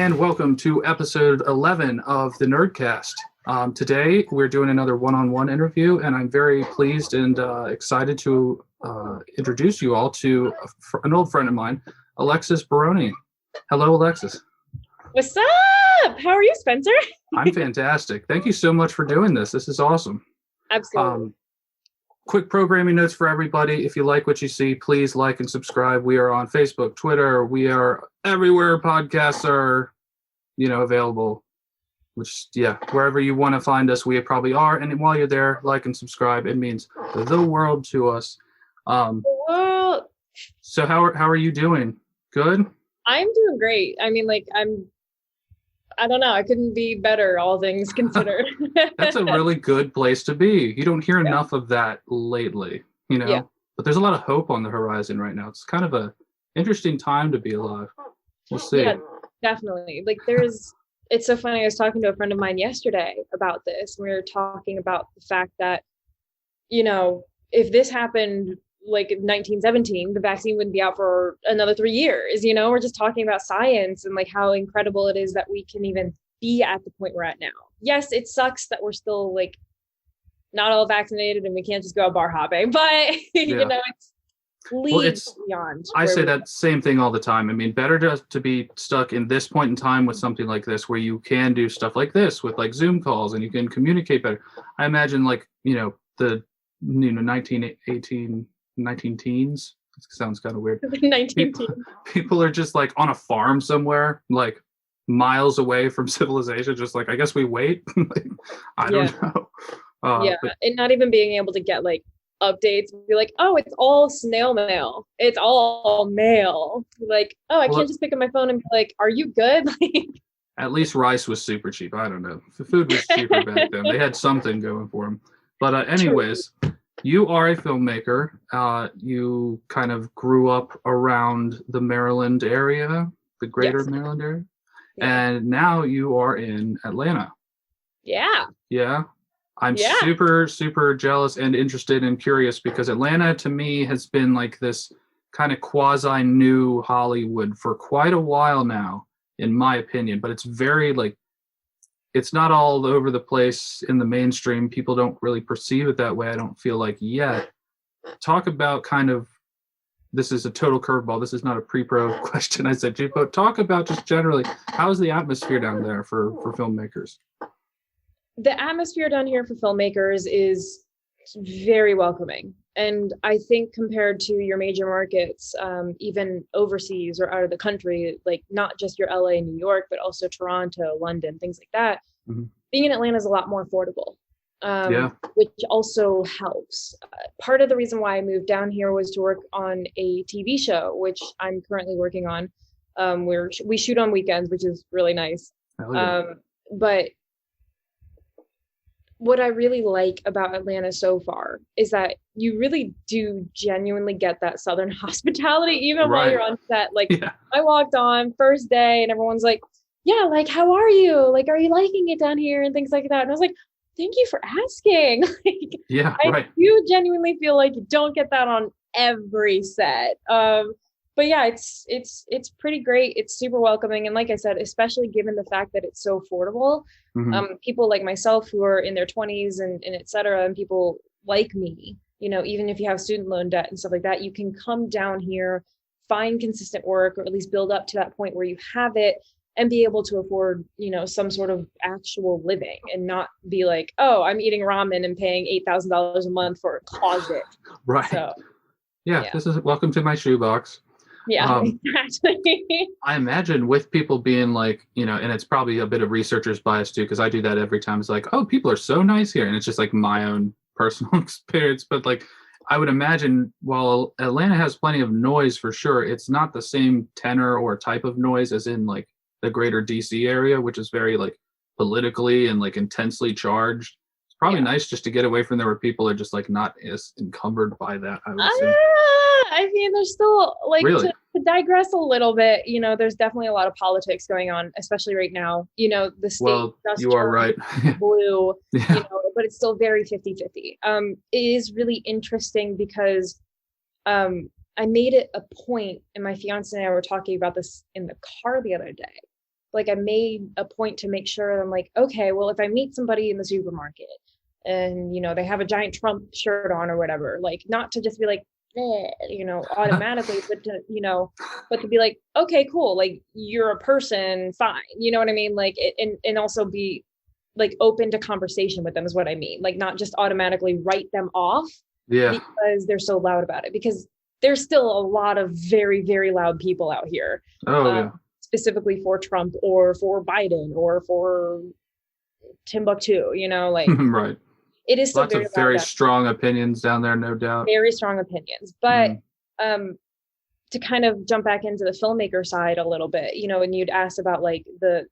and welcome to episode 11 of the Nerdkast. Today, we're doing another one-on-one interview, and I'm very pleased and excited to introduce you all to an old friend of mine, Alexis Barone. Hello, Alexis. What's up? How are you, Spencer? I'm fantastic. Thank you so much for doing this. This is awesome. Absolutely. Quick programming notes for everybody. If you like what you see, please like and subscribe. We are on Facebook, Twitter. We are everywhere podcasts are, available. Wherever you want to find us, we probably are. And while you're there, like and subscribe. It means the world to us. So how are you doing? Good? I'm doing great. I mean, I don't know. I couldn't be better, all things considered. That's a really good place to be. You don't hear enough of that lately, Yeah. But there's a lot of hope on the horizon right now. It's kind of a interesting time to be alive. We'll see. Yeah, definitely. It's so funny. I was talking to a friend of mine yesterday about this. We were talking about the fact that, if this happened like in 1917, the vaccine wouldn't be out for another 3 years. We're just talking about science and how incredible it is that we can even be at the point we're at now. Yes, it sucks that we're still not all vaccinated and we can't just go bar hopping, but it's leagues beyond. I say that same thing all the time. I mean, better to be stuck in this point in time with something like this, where you can do stuff like this with Zoom calls and you can communicate better. I imagine the 19 teens. It sounds kind of weird. 19 people are just on a farm somewhere, miles away from civilization, just I guess we wait. I don't know. And not even being able to get updates, be oh, it's all snail mail, it's all mail. I can't just pick up my phone and be are you good? At least rice was super cheap. I don't know, the food was cheaper back then. They had something going for them. But anyways, you are a filmmaker. You kind of grew up around the Maryland area, the greater Maryland area. And now you are in Atlanta. Yeah. I'm super, super jealous and interested and curious, because Atlanta to me has been this kind of quasi new Hollywood for quite a while now, in my opinion. But it's very it's not all over the place in the mainstream. People don't really perceive it that way, I don't feel yet. Talk about this is a total curveball. This is not a pre-pro question. I said, but talk about just generally, how's the atmosphere down there for filmmakers? The atmosphere down here for filmmakers is very welcoming. And I think compared to your major markets, even overseas or out of the country, not just your LA, New York, but also Toronto, London, things like that, being in Atlanta is a lot more affordable, which also helps. Part of the reason why I moved down here was to work on a TV show, which I'm currently working on. We shoot on weekends, which is really nice. But what I really like about Atlanta so far is that you really do genuinely get that Southern hospitality, even while you're on set. I walked on first day and everyone's how are you? Are you liking it down here? And things like that. And I was thank you for asking. I do genuinely feel you don't get that on every set. But yeah, it's pretty great. It's super welcoming. And like I said, especially given the fact that it's so affordable, people like myself who are in their 20s and et cetera, and people like me, even if you have student loan debt and stuff like that, you can come down here, find consistent work, or at least build up to that point where you have it and be able to afford, some sort of actual living, and not be oh, I'm eating ramen and paying $8,000 a month for a closet. Right. So, this is welcome to my shoebox. Yeah, exactly. I imagine with people being and it's probably a bit of researcher's bias too, because I do that every time. It's oh, people are so nice here. And it's just my own personal experience. But I would imagine while Atlanta has plenty of noise for sure, it's not the same tenor or type of noise as in the greater DC area, which is very politically and intensely charged. It's probably nice just to get away from there where people are just not as encumbered by that, I would assume. I mean, there's still really? to digress a little bit, there's definitely a lot of politics going on, especially right now. The state you are right. blue, but it's still very 50-50. It is really interesting because I made it a point, and my fiance and I were talking about this in the car the other day, like I made a point to make sure that I'm like, okay, well, if I meet somebody in the supermarket and, you know, they have a giant Trump shirt on or whatever, like not to just be like, you know, automatically, but to, you know, but to be like, okay, cool. Like you're a person, fine. You know what I mean? Like, and also be like open to conversation with them is what I mean. Like not just automatically write them off because they're so loud about it, because there's still a lot of very, very loud people out here. Specifically for Trump or for Biden or for Timbuktu, you know, like right. It is still lots of very strong opinions down there, no doubt. Very strong opinions. But to kind of jump back into the filmmaker side a little bit, you know, and you'd asked about like the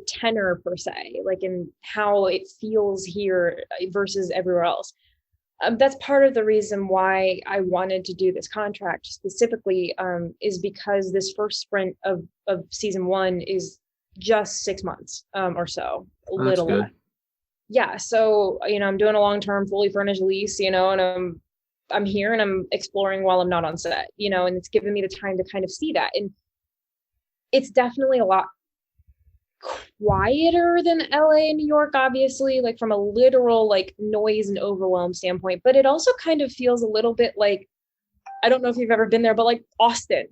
tenor per se, like in how it feels here versus everywhere else. That's part of the reason why I wanted to do this contract specifically, is because this first sprint of season 1 is just 6 months or so, a little less. Yeah, so, you know, I'm doing a long-term fully furnished lease, you know, and I'm here and I'm exploring while I'm not on set, you know, and it's given me the time to kind of see that. And it's definitely a lot quieter than LA and New York, obviously, like from a literal like noise and overwhelm standpoint, but it also kind of feels a little bit like, I don't know if you've ever been there, but like Austin,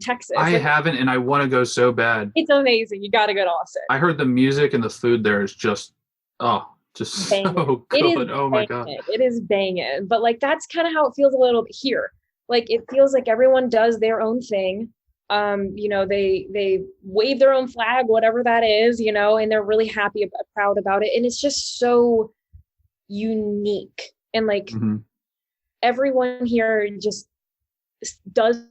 Texas. I haven't, and I want to go so bad. It's amazing. You got to go to Austin. I heard the music and the food there is just banging. So good. Oh my God. It is banging. But like, that's kind of how it feels a little bit here. Like, it feels like everyone does their own thing. You know, they wave their own flag, whatever that is, you know, and they're really happy, proud about it. And it's just so unique. And like everyone here just does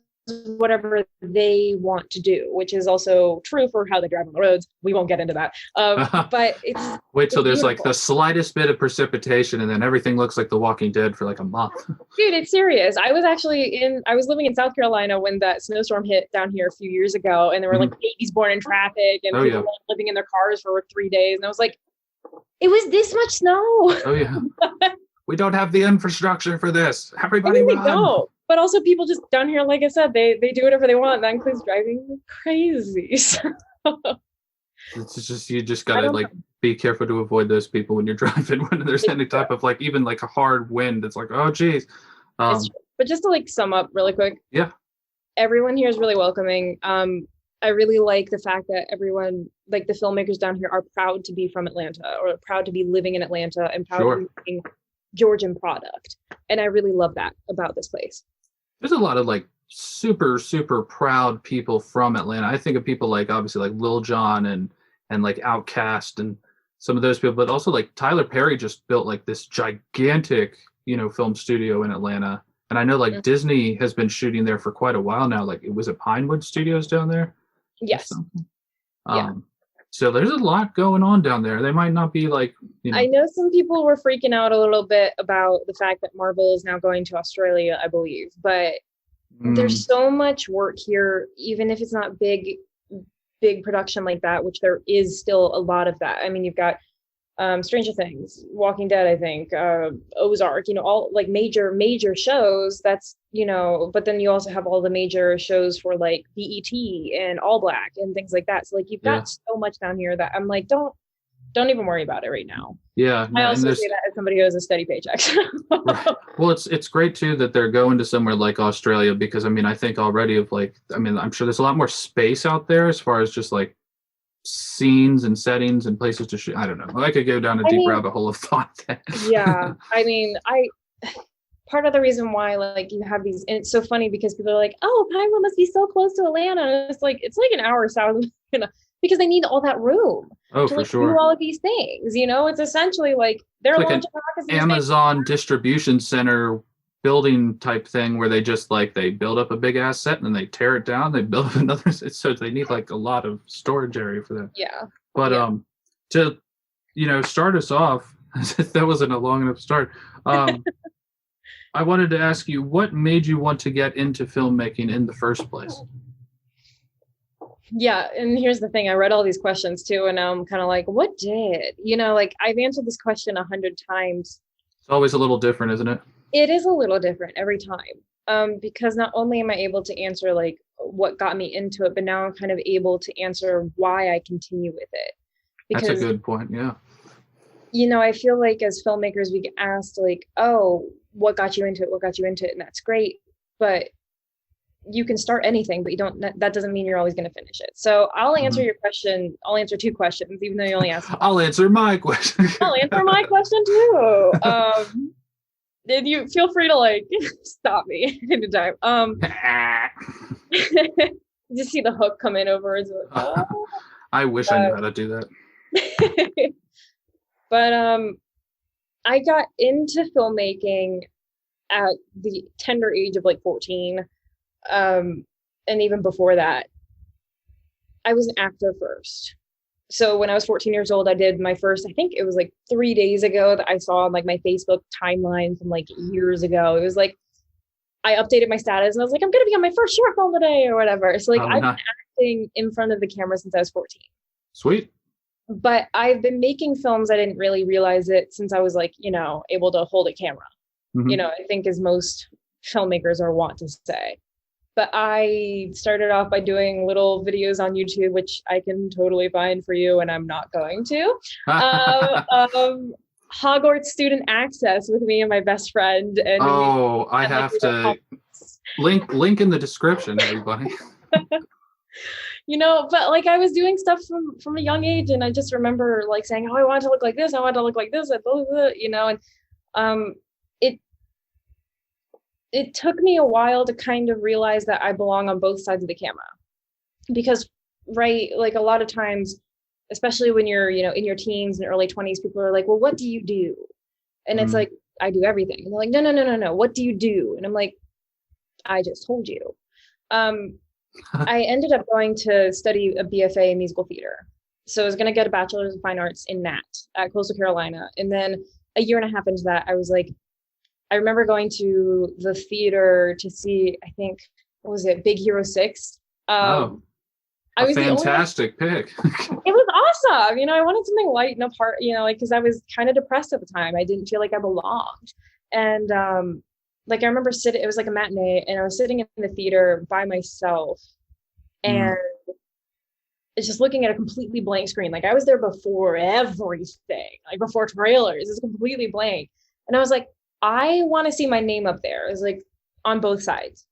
whatever they want to do, which is also true for how they drive on the roads. We won't get into that. But it's wait till there's like the slightest bit of precipitation and then everything looks like The Walking Dead for like a month. Dude, it's serious. I was living in South Carolina when that snowstorm hit down here a few years ago, and there were like babies born in traffic and people living in their cars for 3 days. And I was like, it was this much snow. Oh yeah. We don't have the infrastructure for this. Everybody run. No. But also people just down here, like I said, they do whatever they want. That includes driving crazy. So. It's just, you just gotta like be careful to avoid those people when you're driving, when there's any type of like, even like a hard wind. It's like, oh geez. But just to like sum up really quick. Yeah. Everyone here is really welcoming. I really like the fact that everyone, like the filmmakers down here, are proud to be from Atlanta or proud to be living in Atlanta and proud to be making Georgian product. And I really love that about this place. There's a lot of like super, super proud people from Atlanta. I think of people like obviously like Lil Jon and like Outkast and some of those people, but also like Tyler Perry just built like this gigantic, you know, film studio in Atlanta. And I know like Disney has been shooting there for quite a while now. Like, was it Pinewood Studios down there? Yes. So there's a lot going on down there. They might not be like, you know. I know some people were freaking out a little bit about the fact that Marvel is now going to Australia, I believe, but there's so much work here, even if it's not big production like that, which there is still a lot of that. I mean, you've got Stranger Things, Walking Dead, I think, Ozark, you know, all like major shows. That's, you know, but then you also have all the major shows for like BET and All Black and things like that. So like you've got so much down here that I'm like, don't even worry about it right now. Yeah. I also say that as somebody who has a steady paycheck. Right. Well, it's great too that they're going to somewhere like Australia, because I mean, I think already of like, I mean, I'm sure there's a lot more space out there as far as just like scenes and settings and places to shoot. I don't know. I could go down a deep rabbit hole of thought. Yeah. I mean, part of the reason why like you have these, and it's so funny because people are like, oh, Pinewood must be so close to Atlanta. And it's like an hour south of Atlanta, because they need all that room to for like, sure. do all of these things. You know, it's essentially like they're like an Amazon distribution center building type thing where they just like they build up a big asset and then they tear it down, they build up another, so they need like a lot of storage area for that. Yeah. But to, you know, start us off, that wasn't a long enough start. I wanted to ask you, what made you want to get into filmmaking in the first place? Yeah, and here's the thing, I read all these questions too, and now I'm kind of like, what did? You know, like I've answered this question 100 times. It's always a little different, isn't it? It is a little different every time. because not only am I able to answer like what got me into it, but now I'm kind of able to answer why I continue with it. Because, that's a good point. Yeah. I feel like as filmmakers, we get asked like, oh, what got you into it? What got you into it? And that's great. But you can start anything, but that doesn't mean you're always going to finish it. So I'll answer your question. I'll answer 2 questions, even though you only asked. I'll answer my question. I'll answer my question too. Did you feel free to like stop me anytime? Just see the hook come in over his. I wish I knew how to do that. But I got into filmmaking at the tender age of like 14. And even before that, I was an actor first. So when I was 14 years old, I did my first, I think it was like 3 days ago that I saw on like my Facebook timeline from like years ago. It was like, I updated my status and I was like, I'm going to be on my first short film today or whatever. So like I've been acting in front of the camera since I was 14. Sweet. But I've been making films. I didn't really realize it since I was like, able to hold a camera, I think as most filmmakers are wont to say. But I started off by doing little videos on YouTube, which I can totally find for you, and I'm not going to. Hogwarts student access with me and my best friend. And I have to link in the description, everybody. But like I was doing stuff from a young age, and I just remember like saying, oh, I want to look like this. I want to look like this, and it took me a while to kind of realize that I belong on both sides of the camera, because, right, like a lot of times, especially when you're, in your teens and early 20s, people are like, well, what do you do? And it's like, I do everything. And they're like, no. What do you do? And I'm like, I just told you. I ended up going to study a BFA in musical theater. So I was going to get a bachelor's of fine arts in that at Coastal Carolina. And then a year and a half into that, I was like, I remember going to the theater to see, I think, what was it, Big Hero 6? A fantastic pick. It was awesome. I wanted something light and apart, because I was kind of depressed at the time. I didn't feel like I belonged. And like I remember it was like a matinee, and I was sitting in the theater by myself and it's just looking at a completely blank screen. Like I was there before everything, like before trailers, it's completely blank. And I was like, I want to see my name up there. It was like on both sides.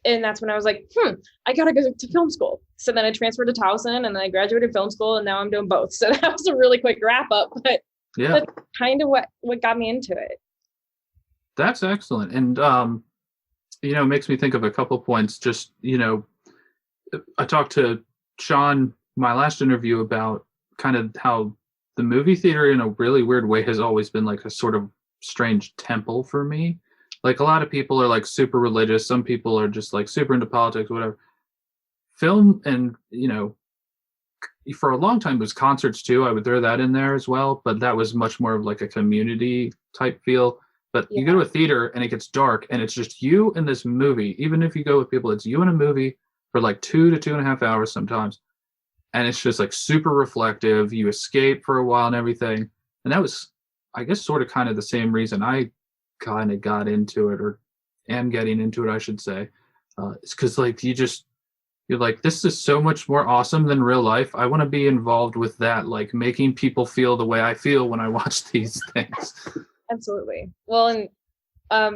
And that's when I was like, I got to go to film school. So then I transferred to Towson and then I graduated film school, and now I'm doing both. So that was a really quick wrap up, but that's kind of what got me into it. That's excellent. And, it makes me think of a couple points. Just, I talked to Sean, my last interview, about kind of how the movie theater in a really weird way has always been like a sort of strange temple for me. Like a lot of people are like super religious. Some people are just like super into politics, whatever. Film and, for a long time it was concerts too. I would throw that in there as well, but that was much more of like a community type feel. But you go to a theater and it gets dark and it's just you in this movie. Even if you go with people, it's you in a movie for like 2 to 2.5 hours sometimes. And it's just like super reflective. You escape for a while and everything. And that was, I guess, sort of kind of the same reason I kind of got into it, or am getting into it, I should say. It's because like you're like, this is so much more awesome than real life. I want to be involved with that, like making people feel the way I feel when I watch these things. Absolutely. Well, and I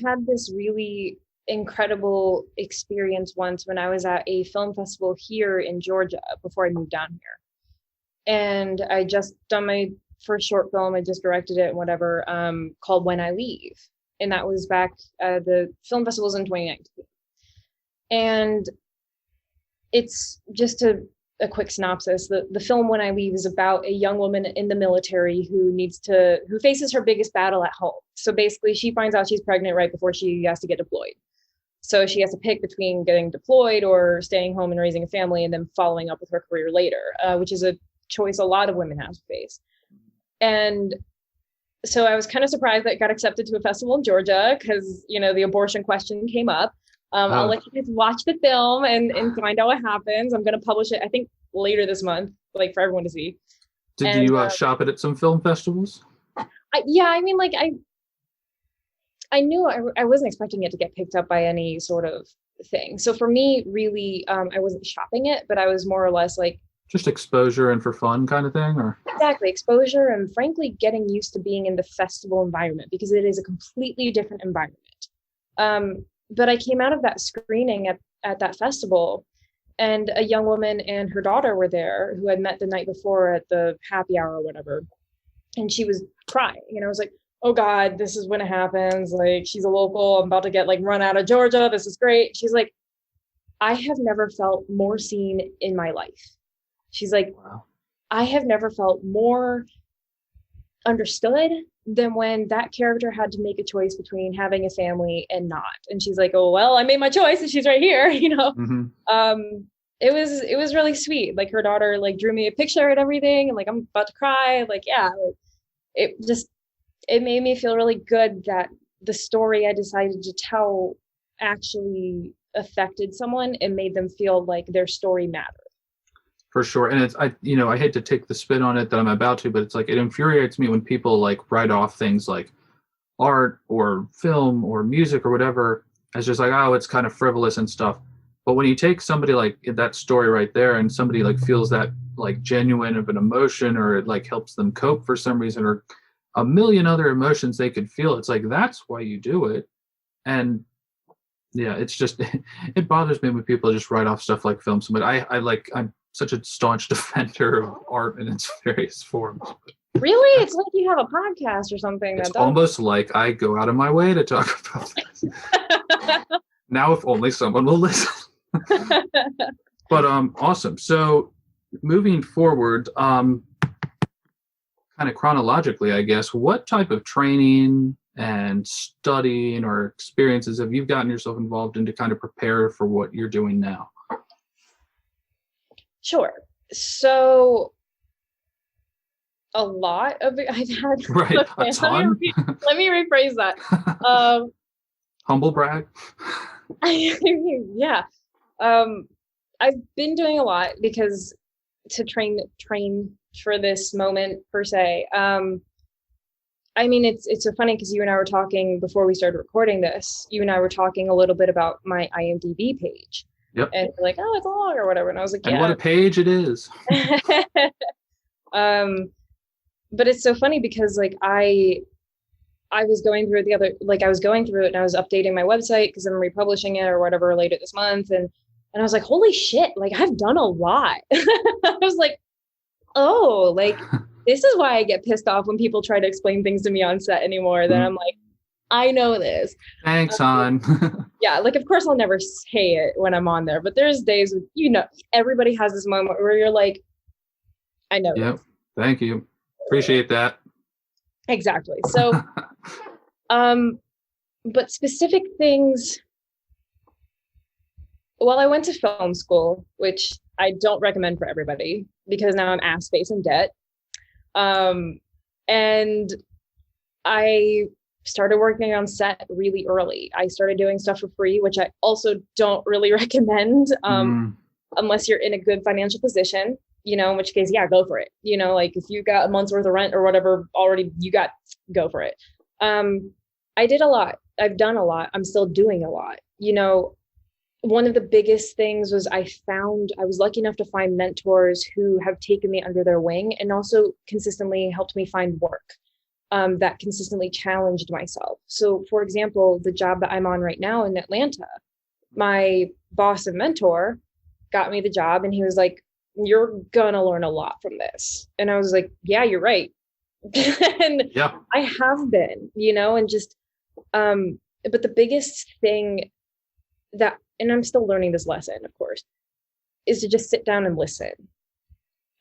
had this really incredible experience once when I was at a film festival here in Georgia before I moved down here. And I just done my first short film. I just directed it and whatever, called When I Leave. And that was back, the film festivals in 2019. And it's just a quick synopsis. The film When I Leave is about a young woman in the military who faces her biggest battle at home. So basically she finds out she's pregnant right before she has to get deployed. So she has to pick between getting deployed or staying home and raising a family and then following up with her career later, which is a choice a lot of women have to face. And so I was kind of surprised that it got accepted to a festival in Georgia because, the abortion question came up. I'll let you guys watch the film and find out what happens. I'm going to publish it, I think, later this month, like for everyone to see. Did you shop it at some film festivals? I knew I wasn't expecting it to get picked up by any sort of thing. So for me, really, I wasn't shopping it, but I was more or less like, just exposure and for fun kind of thing, or exactly, exposure, and frankly getting used to being in the festival environment, because it is a completely different environment. But I came out of that screening at that festival, and a young woman and her daughter were there who had met the night before at the happy hour or whatever, and she was crying, and I was like, oh God, this is when it happens. Like, she's a local, I'm about to get like run out of Georgia, this is great. She's like, I have never felt more seen in my life. She's like, wow. I have never felt more understood than when that character had to make a choice between having a family and not. And she's like, oh, well, I made my choice and she's right here, you know? Mm-hmm. It was really sweet. Like, her daughter like drew me a picture and everything. And like, I'm about to cry. Like, yeah, like it made me feel really good that the story I decided to tell actually affected someone and made them feel like their story mattered. For sure. And I hate to take the spin on it that I'm about to, but it's like, it infuriates me when people like write off things like art or film or music or whatever as just like, oh, it's kind of frivolous and stuff. But when you take somebody like that story right there and somebody like feels that like genuine of an emotion, or it like helps them cope for some reason, or a million other emotions they could feel, it's like, that's why you do it. And yeah, it's just, it bothers me when people just write off stuff like films. But I'm such a staunch defender of art in its various forms. Really? It's like you have a podcast or something. It's almost like I go out of my way to talk about this. Now, if only someone will listen. But awesome. So moving forward, kind of chronologically, I guess, what type of training and studying or experiences have you gotten yourself involved in to kind of prepare for what you're doing now? Sure. So a lot of it I've had. Right. Okay, a ton. Let me rephrase that. Humble brag. Yeah. I've been doing a lot because to train for this moment per se. I mean, it's so funny because you and I were talking before we started recording this. You and I were talking a little bit about my IMDb page. Yep. And you're like, oh, it's long or whatever. And I was like, yeah. And what a page it is. But it's so funny because like I was going through it I was going through it and I was updating my website because I'm republishing it or whatever later this month. And I was like, holy shit, like I've done a lot. I was like, oh, like this is why I get pissed off when people try to explain things to me on set anymore. Then I'm like, I know this. Thanks, hon. Yeah, like of course I'll never say it when I'm on there, but there's days when, you know, everybody has this moment where you're like, I know. Yep. Thank you. Appreciate that. Exactly. So, but specific things. Well, I went to film school, which I don't recommend for everybody because now I'm ass, face, and debt. And I started working on set really early. I started doing stuff for free, which I also don't really recommend unless you're in a good financial position, you know, in which case, yeah, go for it. You know, like if you got a month's worth of rent or whatever already go for it. I did a lot. I've done a lot. I'm still doing a lot. You know, one of the biggest things was I was lucky enough to find mentors who have taken me under their wing and also consistently helped me find work that consistently challenged myself. So for example, the job that I'm on right now in Atlanta, my boss and mentor got me the job and he was like, you're gonna learn a lot from this. And I was like, yeah, you're right. And yeah. I have been, you know, and just, but the biggest thing that, and I'm still learning this lesson, of course, is to just sit down and listen.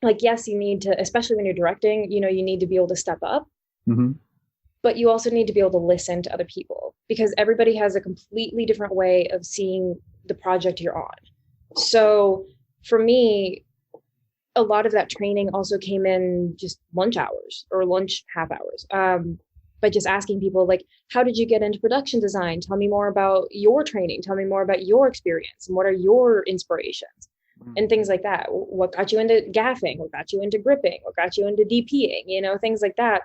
Like, yes, you need to, especially when you're directing, you know, you need to be able to step up, but you also need to be able to listen to other people because everybody has a completely different way of seeing the project you're on. So for me, a lot of that training also came in just lunch hours or lunch half hours. By just asking people like, how did you get into production design? Tell me more about your training. Tell me more about your experience and what are your inspirations and things like that. What got you into gaffing? What got you into gripping? What got you into DPing? You know, things like that.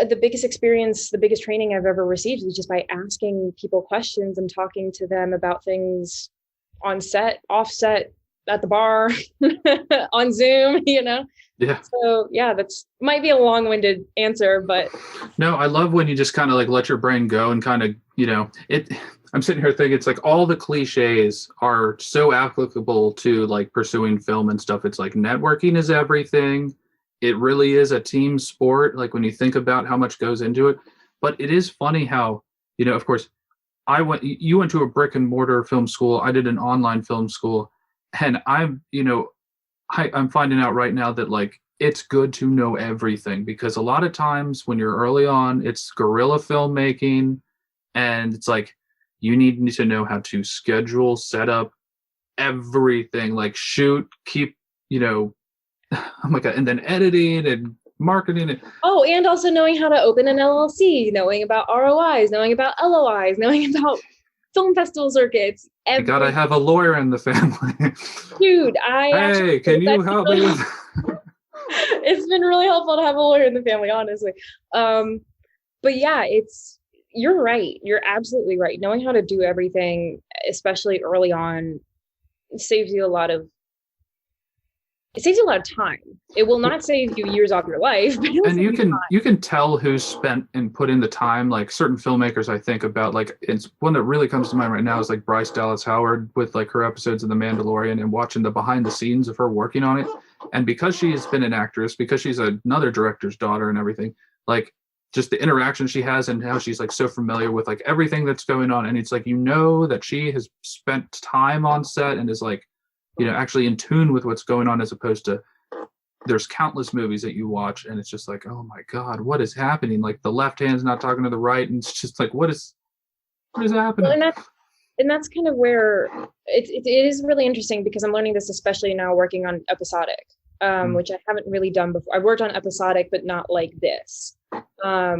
the biggest experience, the biggest training I've ever received is just by asking people questions and talking to them about things on set, off set, at the bar, on Zoom, Yeah. So yeah, that's might be a long-winded answer, but no, I love when you just kind of like let your brain go and kind of, I'm sitting here thinking it's like all the cliches are so applicable to like pursuing film and stuff. It's like networking is everything. It really is a team sport. Like when you think about how much goes into it, but it is funny how, of course you went to a brick and mortar film school. I did an online film school, and I'm finding out right now that like it's good to know everything, because a lot of times when you're early on, it's guerrilla filmmaking, and it's like you need to know how to schedule, set up everything, like shoot, keep, oh my God, and then editing and marketing it. Oh, and also knowing how to open an LLC, knowing about ROIs, knowing about LOIs, knowing about film festival circuits. You gotta have a lawyer in the family. Dude, can you help me with it's been really helpful to have a lawyer in the family, honestly. But yeah, you're right. You're absolutely right. Knowing how to do everything, especially early on, saves you a lot of time. It will not save you years off your life, but and you can tell who's spent and put in the time. Like certain filmmakers I think about, like it's one that really comes to mind right now is like Bryce Dallas Howard with like her episodes of The Mandalorian, and watching the behind the scenes of her working on it. And because she's been an actress, because she's another director's daughter and everything, like just the interaction she has and how she's like so familiar with like everything that's going on. And it's like, that she has spent time on set and is like, actually in tune with what's going on, as opposed to there's countless movies that you watch and it's just like, oh my God, what is happening? Like the left hand's not talking to the right. And it's just like, what is happening? Well, and that's kind of where it is really interesting, because I'm learning this, especially now working on episodic, which I haven't really done before. I worked on episodic, but not like this. I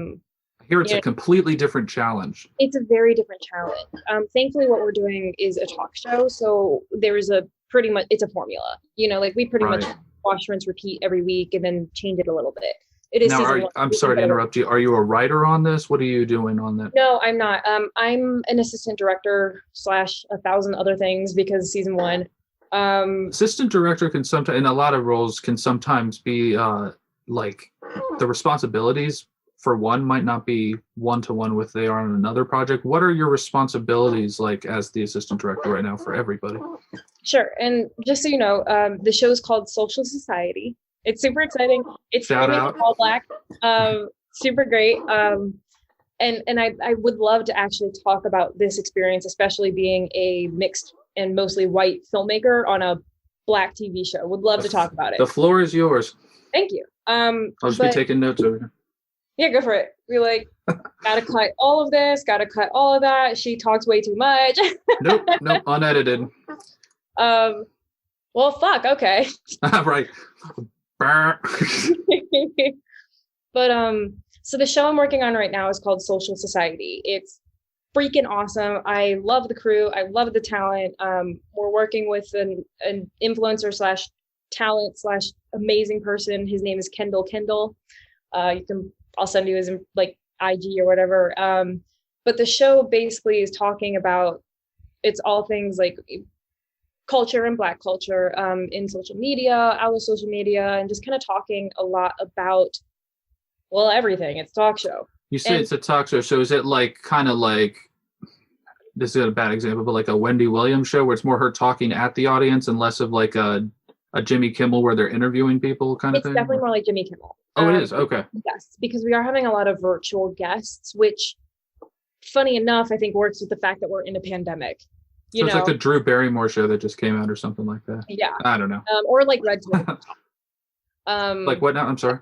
hear it's a completely different challenge. It's a very different challenge. Thankfully, what we're doing is a talk show. So there's it's a formula, like we pretty much wash, rinse, repeat every week and then change it a little bit. It is. Now, I'm sorry to interrupt you. Are you a writer on this? What are you doing on that? No, I'm not. I'm an assistant director / 1,000 other things, because season 1. Assistant director can sometimes, in a lot of roles, can sometimes be like the responsibilities for one might not be one-to-one with they are on another project. What are your responsibilities like as the assistant director right now for everybody? Sure. And just so you know, the show is called Social Society. It's super exciting. It's Shout out. All Black. Super great. And I would love to actually talk about this experience, especially being a mixed and mostly white filmmaker on a Black TV show. Would love to talk about it. The floor is yours. Thank you. I'll just be taking notes over here. Yeah, go for it. We're like, gotta cut all of this, gotta cut all of that. She talks way too much. Nope, unedited. Well, fuck, okay. Right. But so the show I'm working on right now is called Social Society. It's freaking awesome. I love the crew. I love the talent. We're working with an influencer / talent / amazing person. His name is Kendall. I'll send you his like IG or whatever. But the show basically is talking about, it's all things like culture and Black culture in social media, out of social media, and just kind of talking a lot about, well, everything. It's a talk show. You say it's a talk show. So is it like kind of like, this is a bad example, but like a Wendy Williams show where it's more her talking at the audience and less of like a Jimmy Kimmel where they're interviewing people kind of thing? It's definitely more like Jimmy Kimmel. Oh, it is? Okay. Yes, because we are having a lot of virtual guests, which, funny enough, I think works with the fact that we're in a pandemic. It's like the Drew Barrymore show that just came out or something like that. Yeah. I don't know. Or like Red Table Talk. Like what now? I'm sorry?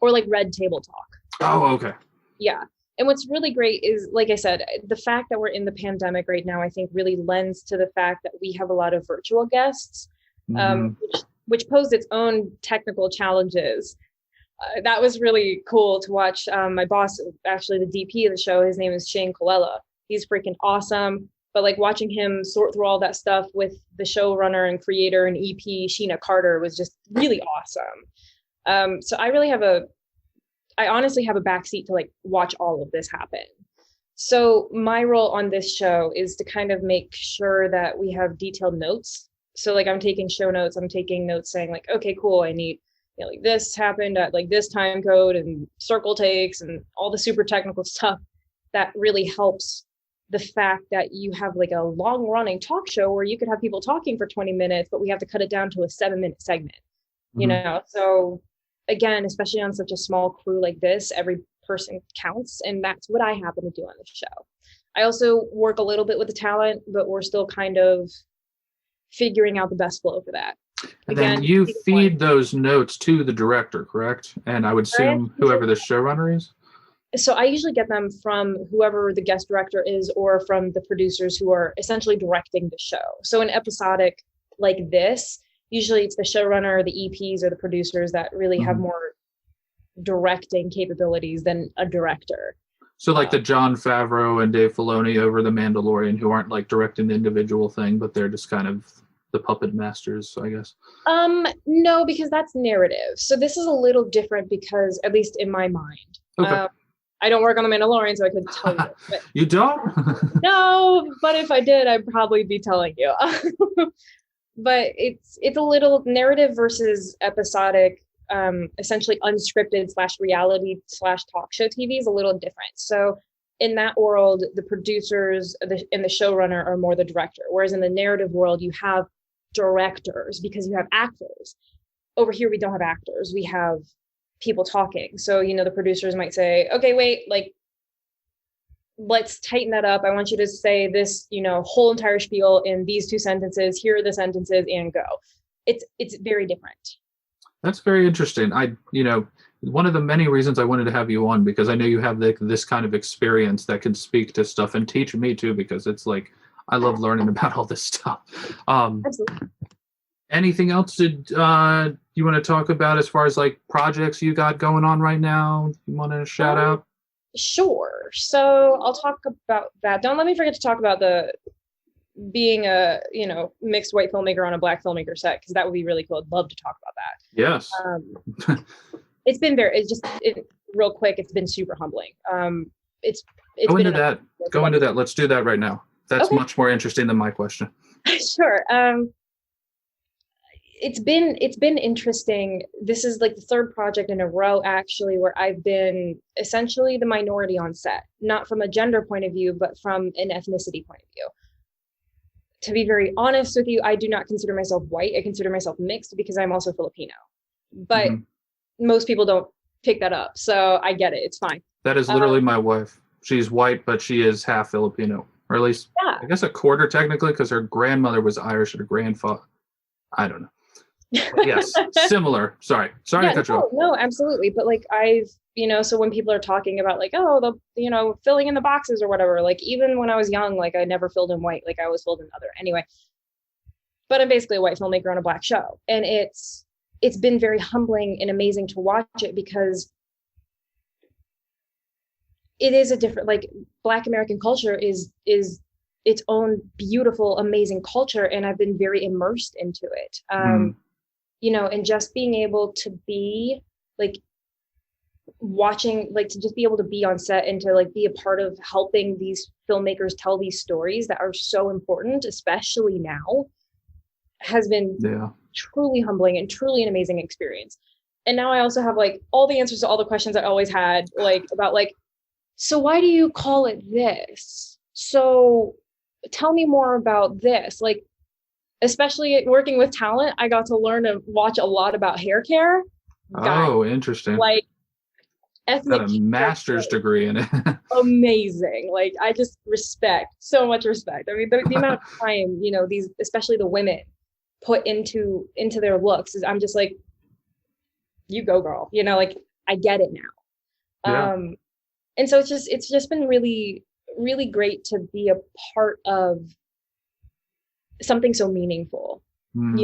Or like Red Table Talk. Oh, okay. Yeah. And what's really great is, like I said, the fact that we're in the pandemic right now, I think really lends to the fact that we have a lot of virtual guests, which posed its own technical challenges. That was really cool to watch. My boss, actually the DP of the show, his name is Shane Colella. He's freaking awesome. But like watching him sort through all that stuff with the showrunner and creator and EP, Sheena Carter, was just really awesome. So I really have I honestly have a backseat to like watch all of this happen. So my role on this show is to kind of make sure that we have detailed notes. So like I'm taking show notes, I'm taking notes saying like, okay, cool, I need, you know, like this happened at like this time code and circle takes and all the super technical stuff that really helps the fact that you have like a long running talk show where you could have people talking for 20 minutes, but we have to cut it down to a 7-minute segment, you know? So again, especially on such a small crew like this, every person counts. And that's what I happen to do on the show. I also work a little bit with the talent, but we're still kind of figuring out the best flow for that. And then you feed those notes to the director, correct? And I would assume whoever the showrunner is? So I usually get them from whoever the guest director is or from the producers who are essentially directing the show. So an episodic like this, usually it's the showrunner, the EPs, or the producers that really have more directing capabilities than a director. So like the Jon Favreau and Dave Filoni over The Mandalorian, who aren't like directing the individual thing, but they're just kind of the puppet masters, I guess. No, because that's narrative. So this is a little different because, at least in my mind, I don't work on The Mandalorian, so I couldn't tell you. But you don't? No, but if I did, I'd probably be telling you. But it's a little narrative versus episodic, essentially unscripted / reality / talk show TV is a little different. So in that world, the producers and the showrunner are more the director, whereas in the narrative world, you have directors because you have actors. Over here, we don't have actors. We have people talking. So, you know, the producers might say, okay, wait, like, let's tighten that up. I want you to say this, you know, whole entire spiel in these 2 sentences. Here are the sentences and go. It's very different. That's very interesting. One of the many reasons I wanted to have you on, because I know you have this kind of experience that can speak to stuff and teach me too, because it's like, I love learning about all this stuff. Absolutely. Anything else did you want to talk about as far as like projects you got going on right now? You want to shout out? Sure. So I'll talk about that. Don't let me forget to talk about being a, you know, mixed white filmmaker on a black filmmaker set, because that would be really cool. I'd love to talk about that. Yes. It's been real quick. It's been super humbling. Go into that. Let's do that right now. That's much more interesting than my question. Sure. It's been interesting. This is like the 3rd project in a row, actually, where I've been essentially the minority on set, not from a gender point of view, but from an ethnicity point of view. To be very honest with you, I do not consider myself white. I consider myself mixed because I'm also Filipino. But most people don't pick that up. So I get it. It's fine. That is literally my wife. She's white, but she is half Filipino, or at least, I guess a quarter technically, because her grandmother was Irish and her grandfather, I don't know. But yes, similar. Sorry to cut you off. No, absolutely. But like so when people are talking about like, filling in the boxes or whatever, like even when I was young, like I never filled in white, like I was filled in other anyway. But I'm basically a white filmmaker on a black show. And it's been very humbling and amazing to watch it, because it is a different, like, Black American culture is its own beautiful, amazing culture. And I've been very immersed into it. And just being able to be like watching, like to just be able to be on set and to like be a part of helping these filmmakers tell these stories that are so important, especially now, has been truly humbling and truly an amazing experience. And now I also have like all the answers to all the questions I always had, like about like, so why do you call it this? So tell me more about this. Like, especially working with talent, I got to learn and watch a lot so hair care. Interesting. Like ethnic. Got a master's degree in it. Amazing. Like I just so much respect. I mean, the amount of time, these, especially the women, put into their looks is, I'm just like, you go girl, like I get it now. And so it's just been really, really great to be a part of something so meaningful, and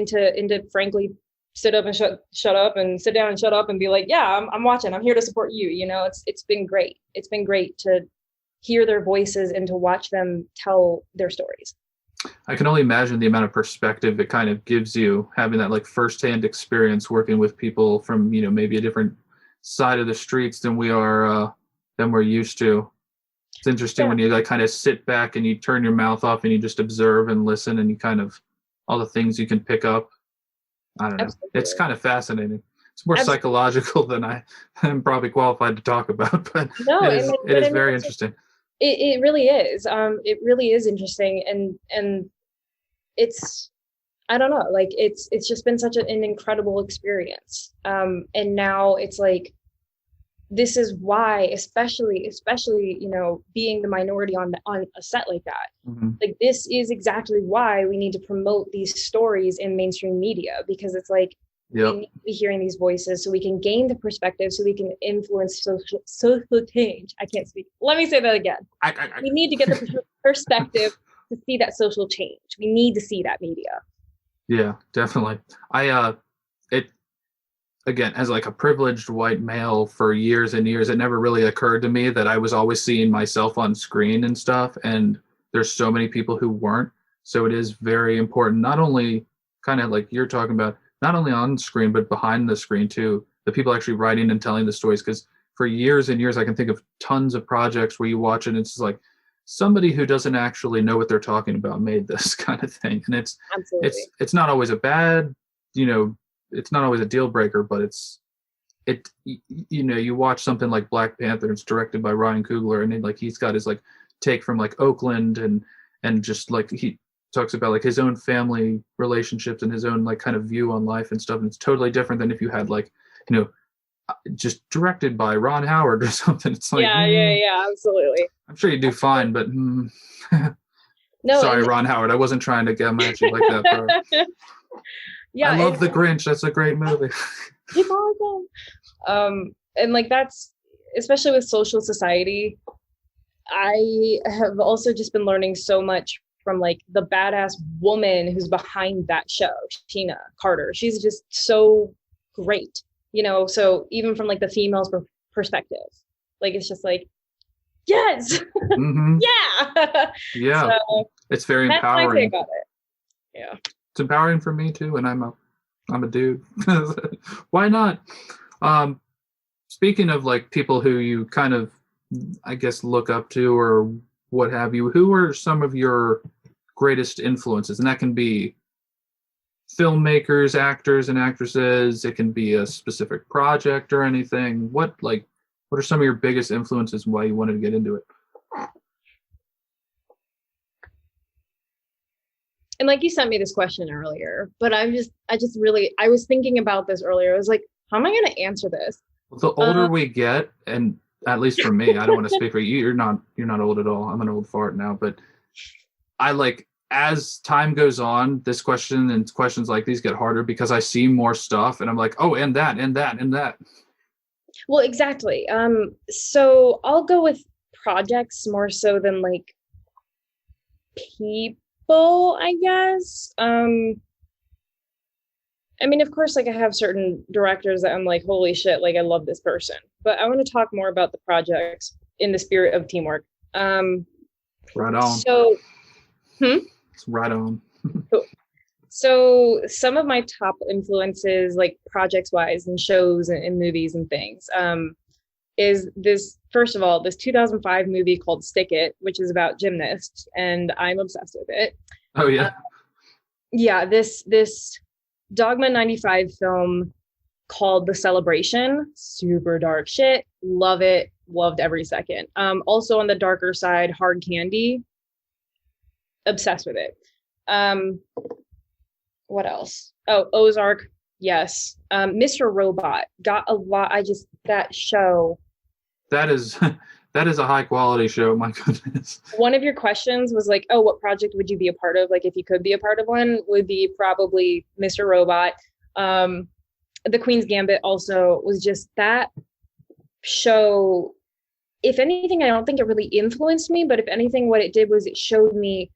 to frankly sit up and shut up and sit down and shut up and be like, yeah, I'm watching, I'm here to support you. It's been great. It's been great to hear their voices and to watch them tell their stories. I can only imagine the amount of perspective it kind of gives you, having that like firsthand experience working with people from, maybe a different side of the streets than we're used to. It's interesting when you like kind of sit back and you turn your mouth off and you just observe and listen, and you kind of all the things you can pick up. I don't know. Absolutely. It's kind of fascinating. It's more psychological than I am probably qualified to talk about, but no, it is very interesting. It really is. It really is interesting, and it's, I don't know, like it's just been such an incredible experience. And now it's like, this is why, especially, you know, being the minority on a set like that, like this is exactly why we need to promote these stories in mainstream media, because it's like, we need to be hearing these voices so we can gain the perspective, so we can influence social change. I can't speak. Let me say that again. We need to get the perspective to see that social change. We need to see that media. Yeah, definitely. Again, as like a privileged white male for years and years, it never really occurred to me that I was always seeing myself on screen and stuff. And there's so many people who weren't. So it is very important, not only kind of like you're talking about, not only on screen, but behind the screen too, the people actually writing and telling the stories. Because for years and years, I can think of tons of projects where you watch it and it's like somebody who doesn't actually know what they're talking about made this kind of thing. And it's not always a bad, you know, it's not always a deal breaker, but you know, you watch something like Black Panther, it's directed by Ryan Coogler, and like he's got his like take from like Oakland and just like he talks about like his own family relationships and his own like kind of view on life and stuff. And it's totally different than if you had like, you know, just directed by Ron Howard or something. It's like, yeah, absolutely. I'm sure you do fine, but no, sorry, Ron Howard. I wasn't trying to get at you like that, bro. Yeah, I love The Grinch. That's a great movie. It's awesome. And like that's, especially with Social Society, I have also just been learning so much from like the badass woman who's behind that show, Tina Carter. She's just so great, you know. So even from like the female's perspective, like it's just like, yes, yeah. So it's very empowering. That's my take on it. Yeah. It's empowering for me too, and I'm a dude. Why not? Speaking of like people who you kind of, I guess, look up to or what have you, who are some of your greatest influences? And that can be filmmakers, actors and actresses. It can be a specific project or anything. What are some of your biggest influences and why you wanted to get into it? And like you sent me this question earlier, but I was thinking about this earlier. I was like, how am I going to answer this? The older we get, and at least for me, I don't want to speak for you. You're not old at all. I'm an old fart now, but I like, as time goes on, this question and questions like these get harder because I see more stuff and I'm like, oh, and that, and that, and that. Well, exactly. So I'll go with projects more so than like people, I guess. I mean, of course, like I have certain directors that I'm like, holy shit, like I love this person. But I want to talk more about the projects in the spirit of teamwork. Right on. So, It's right on. Cool. So some of my top influences, like projects-wise and shows and movies and things, is this, first of all, this 2005 movie called Stick It, which is about gymnasts, and I'm obsessed with it. Oh, yeah. Yeah, this Dogma 95 film called The Celebration. Super dark shit. Love it. Loved every second. Also on the darker side, Hard Candy. Obsessed with it. What else? Oh, Ozark. Yes. Mr. Robot. Got a lot. That show. That is a high quality show. My goodness. One of your questions was like, oh, what project would you be a part of? Like if you could be a part of one, would be probably Mr. Robot. The Queen's Gambit also was just that show. If anything, I don't think it really influenced me, but if anything, what it did was it showed me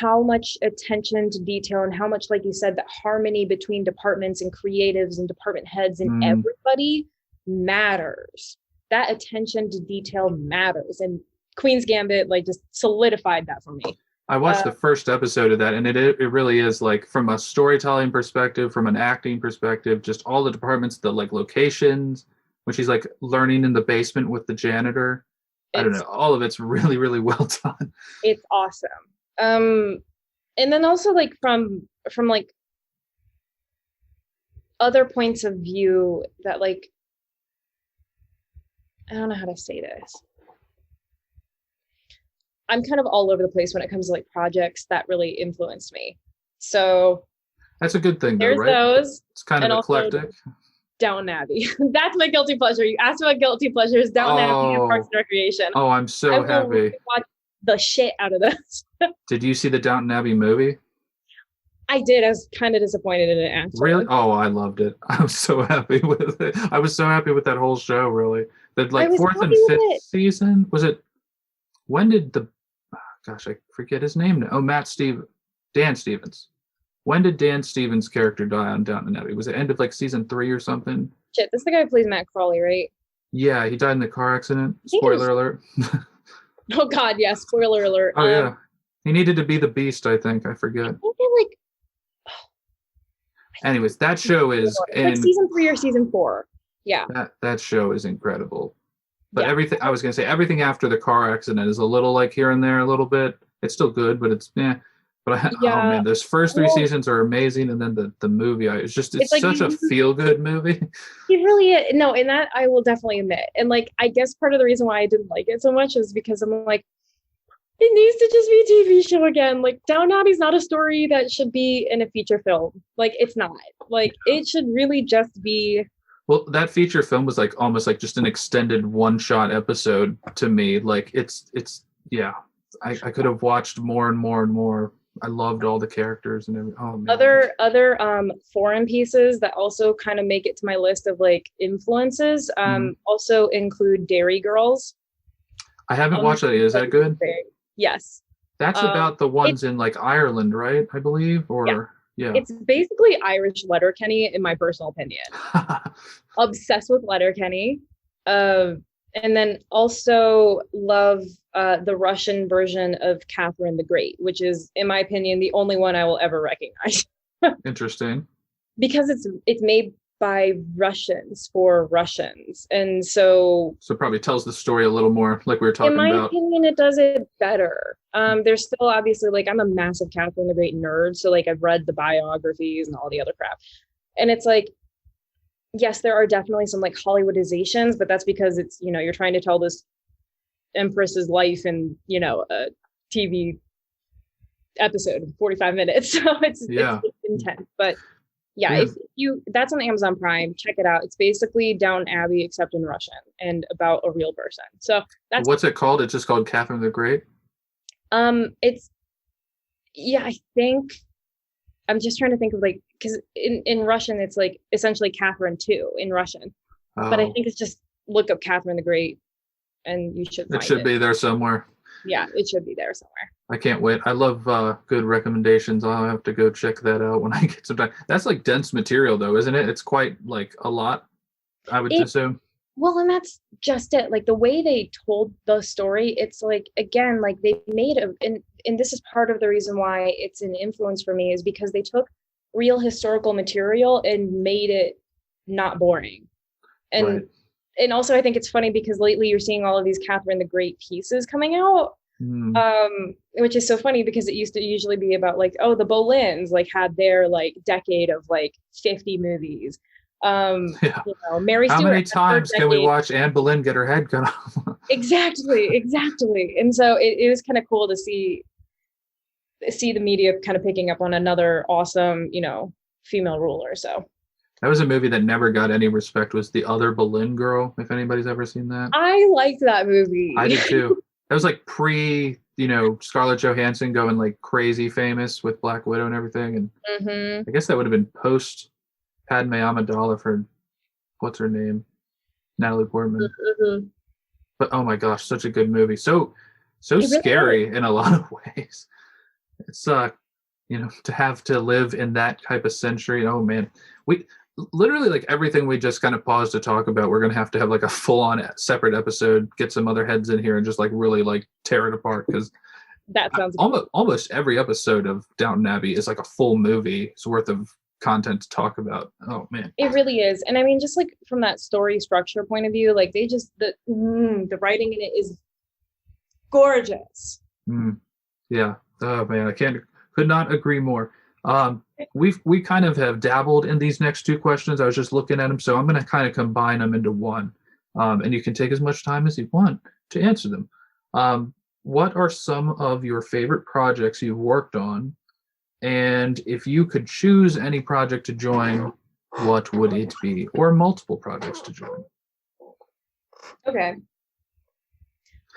how much attention to detail and how much, like you said, that harmony between departments and creatives and department heads and everybody matters. That attention to detail matters. And Queen's Gambit like just solidified that for me. I watched the first episode of that, and it really is like, from a storytelling perspective, from an acting perspective, just all the departments, the like locations, when she's like learning in the basement with the janitor. I don't know. All of it's really, really well done. It's awesome. And then also like from like other points of view that like, I don't know how to say this. I'm kind of all over the place when it comes to like projects that really influenced me. So that's a good thing, though, there's right? those. It's kind of eclectic. Downton Abbey. That's my guilty pleasure. You asked about guilty pleasures. Downton Abbey and Parks and Recreation. Oh, I'm so happy. Really watch the shit out of this. Did you see the Downton Abbey movie? I did. I was kind of disappointed in it after. Really? Oh, I loved it. I was so happy with it. I was so happy with that whole show, really. The like fourth and fifth season, was it? When did the? Gosh, I forget his name now. Oh, Dan Stevens. When did Dan Stevens' character die on Downton Abbey? Was it end of like season 3 or something? Shit, this is the guy who plays Matt Crawley, right? Yeah, he died in the car accident. Spoiler alert. Oh God, yeah, spoiler alert. Oh yeah, he needed to be the Beast. I think I forget. I think they're like. Anyways, that show is like season 3 or season 4. Yeah. That show is incredible. But everything I was gonna say, everything after the car accident is a little like here and there a little bit. It's still good, but it's But oh man, those first 3 seasons are amazing, and then the movie, it's like such a feel good movie. It really is. No, and that I will definitely admit. And like, I guess part of the reason why I didn't like it so much is because I'm like, it needs to just be a TV show again. Like, Downton Abbey's not a story that should be in a feature film. Like, it's not. Like, it should really just be. Well, that feature film was like almost like just an extended one-shot episode to me. Like, it's I could have watched more and more and more. I loved all the characters and everything. Oh, man. Other foreign pieces that also kind of make it to my list of like influences also include Dairy Girls. I haven't watched that. Is that good? Yes. That's about the ones in like Ireland, right? I believe, or yeah. It's basically Irish Letterkenny, in my personal opinion. Obsessed with Letterkenny. And then also love the Russian version of Catherine the Great, which is, in my opinion, the only one I will ever recognize. Interesting. Because it's made by Russians for Russians. And so it probably tells the story a little more, like we were talking about. In my opinion, it does it better. There's still obviously, like, I'm a massive Catherine the Great nerd. So like I've read the biographies and all the other crap. And it's like, yes, there are definitely some like Hollywoodizations, but that's because it's, you're trying to tell this empress's life in, a TV episode of 45 minutes. So it's intense. But if that's on Amazon Prime, check it out. It's basically Downton Abbey except in Russian and about a real person. So that's what's it called? It's just called Catherine the Great. I think I'm just trying to think of like, because in Russian it's like essentially Catherine 2 in Russian, but I think it's just look up Catherine the Great and you should find it. It should be there somewhere. Yeah, it should be there somewhere. I can't wait. I love good recommendations. I'll have to go check that out when I get some time. That's like dense material though, isn't it? It's quite like a lot, I would assume. Well, and that's just it. Like the way they told the story, it's like, again, like they made and this is part of the reason why it's an influence for me, is because they took real historical material and made it not boring. And and also I think it's funny because lately you're seeing all of these Catherine the Great pieces coming out, which is so funny because it used to usually be about like, oh, the Boleyns like had their like decade of like 50 movies. Mary Stuart. How many times can we watch Anne Boleyn get her head cut off? Exactly. And so it was kind of cool to see the media kind of picking up on another awesome, female ruler. So that was a movie that never got any respect, was The Other Boleyn Girl, if anybody's ever seen that. I liked that movie. I did too. That was like pre, Scarlett Johansson going like crazy famous with Black Widow and everything. And I guess that would have been post Padme Amidala for, what's her name? Natalie Portman. But oh my gosh, such a good movie. So scary in a lot of ways. It's to have to live in that type of century. Oh man, we literally, like, everything we just kind of paused to talk about, we're gonna have to have like a full-on separate episode, get some other heads in here and just like really like tear it apart, because that sounds almost every episode of Downton Abbey is like a full movie's worth of content to talk about. Oh man, it really is. And I mean, just like from that story structure point of view, like they just the writing in it is gorgeous. Yeah. Oh man, could not agree more. We kind of have dabbled in these next two questions. I was just looking at them, so I'm going to kind of combine them into one, and you can take as much time as you want to answer them. What are some of your favorite projects you've worked on? And if you could choose any project to join, what would it be? Or multiple projects to join? Okay.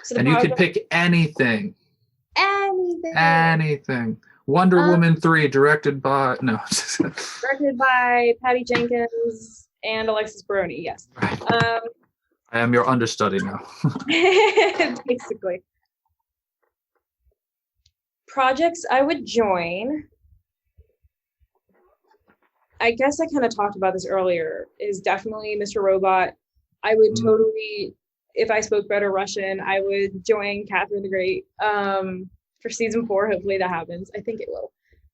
So and you could pick anything. Anything. Wonder Woman 3, directed by Patty Jenkins and Alexis Barone. Yes. Right. I am your understudy now. Basically. Projects I would join, I guess I kind of talked about this earlier, is definitely Mr. Robot. I would totally, if I spoke better Russian, I would join Catherine the Great for season 4. Hopefully that happens. I think it will.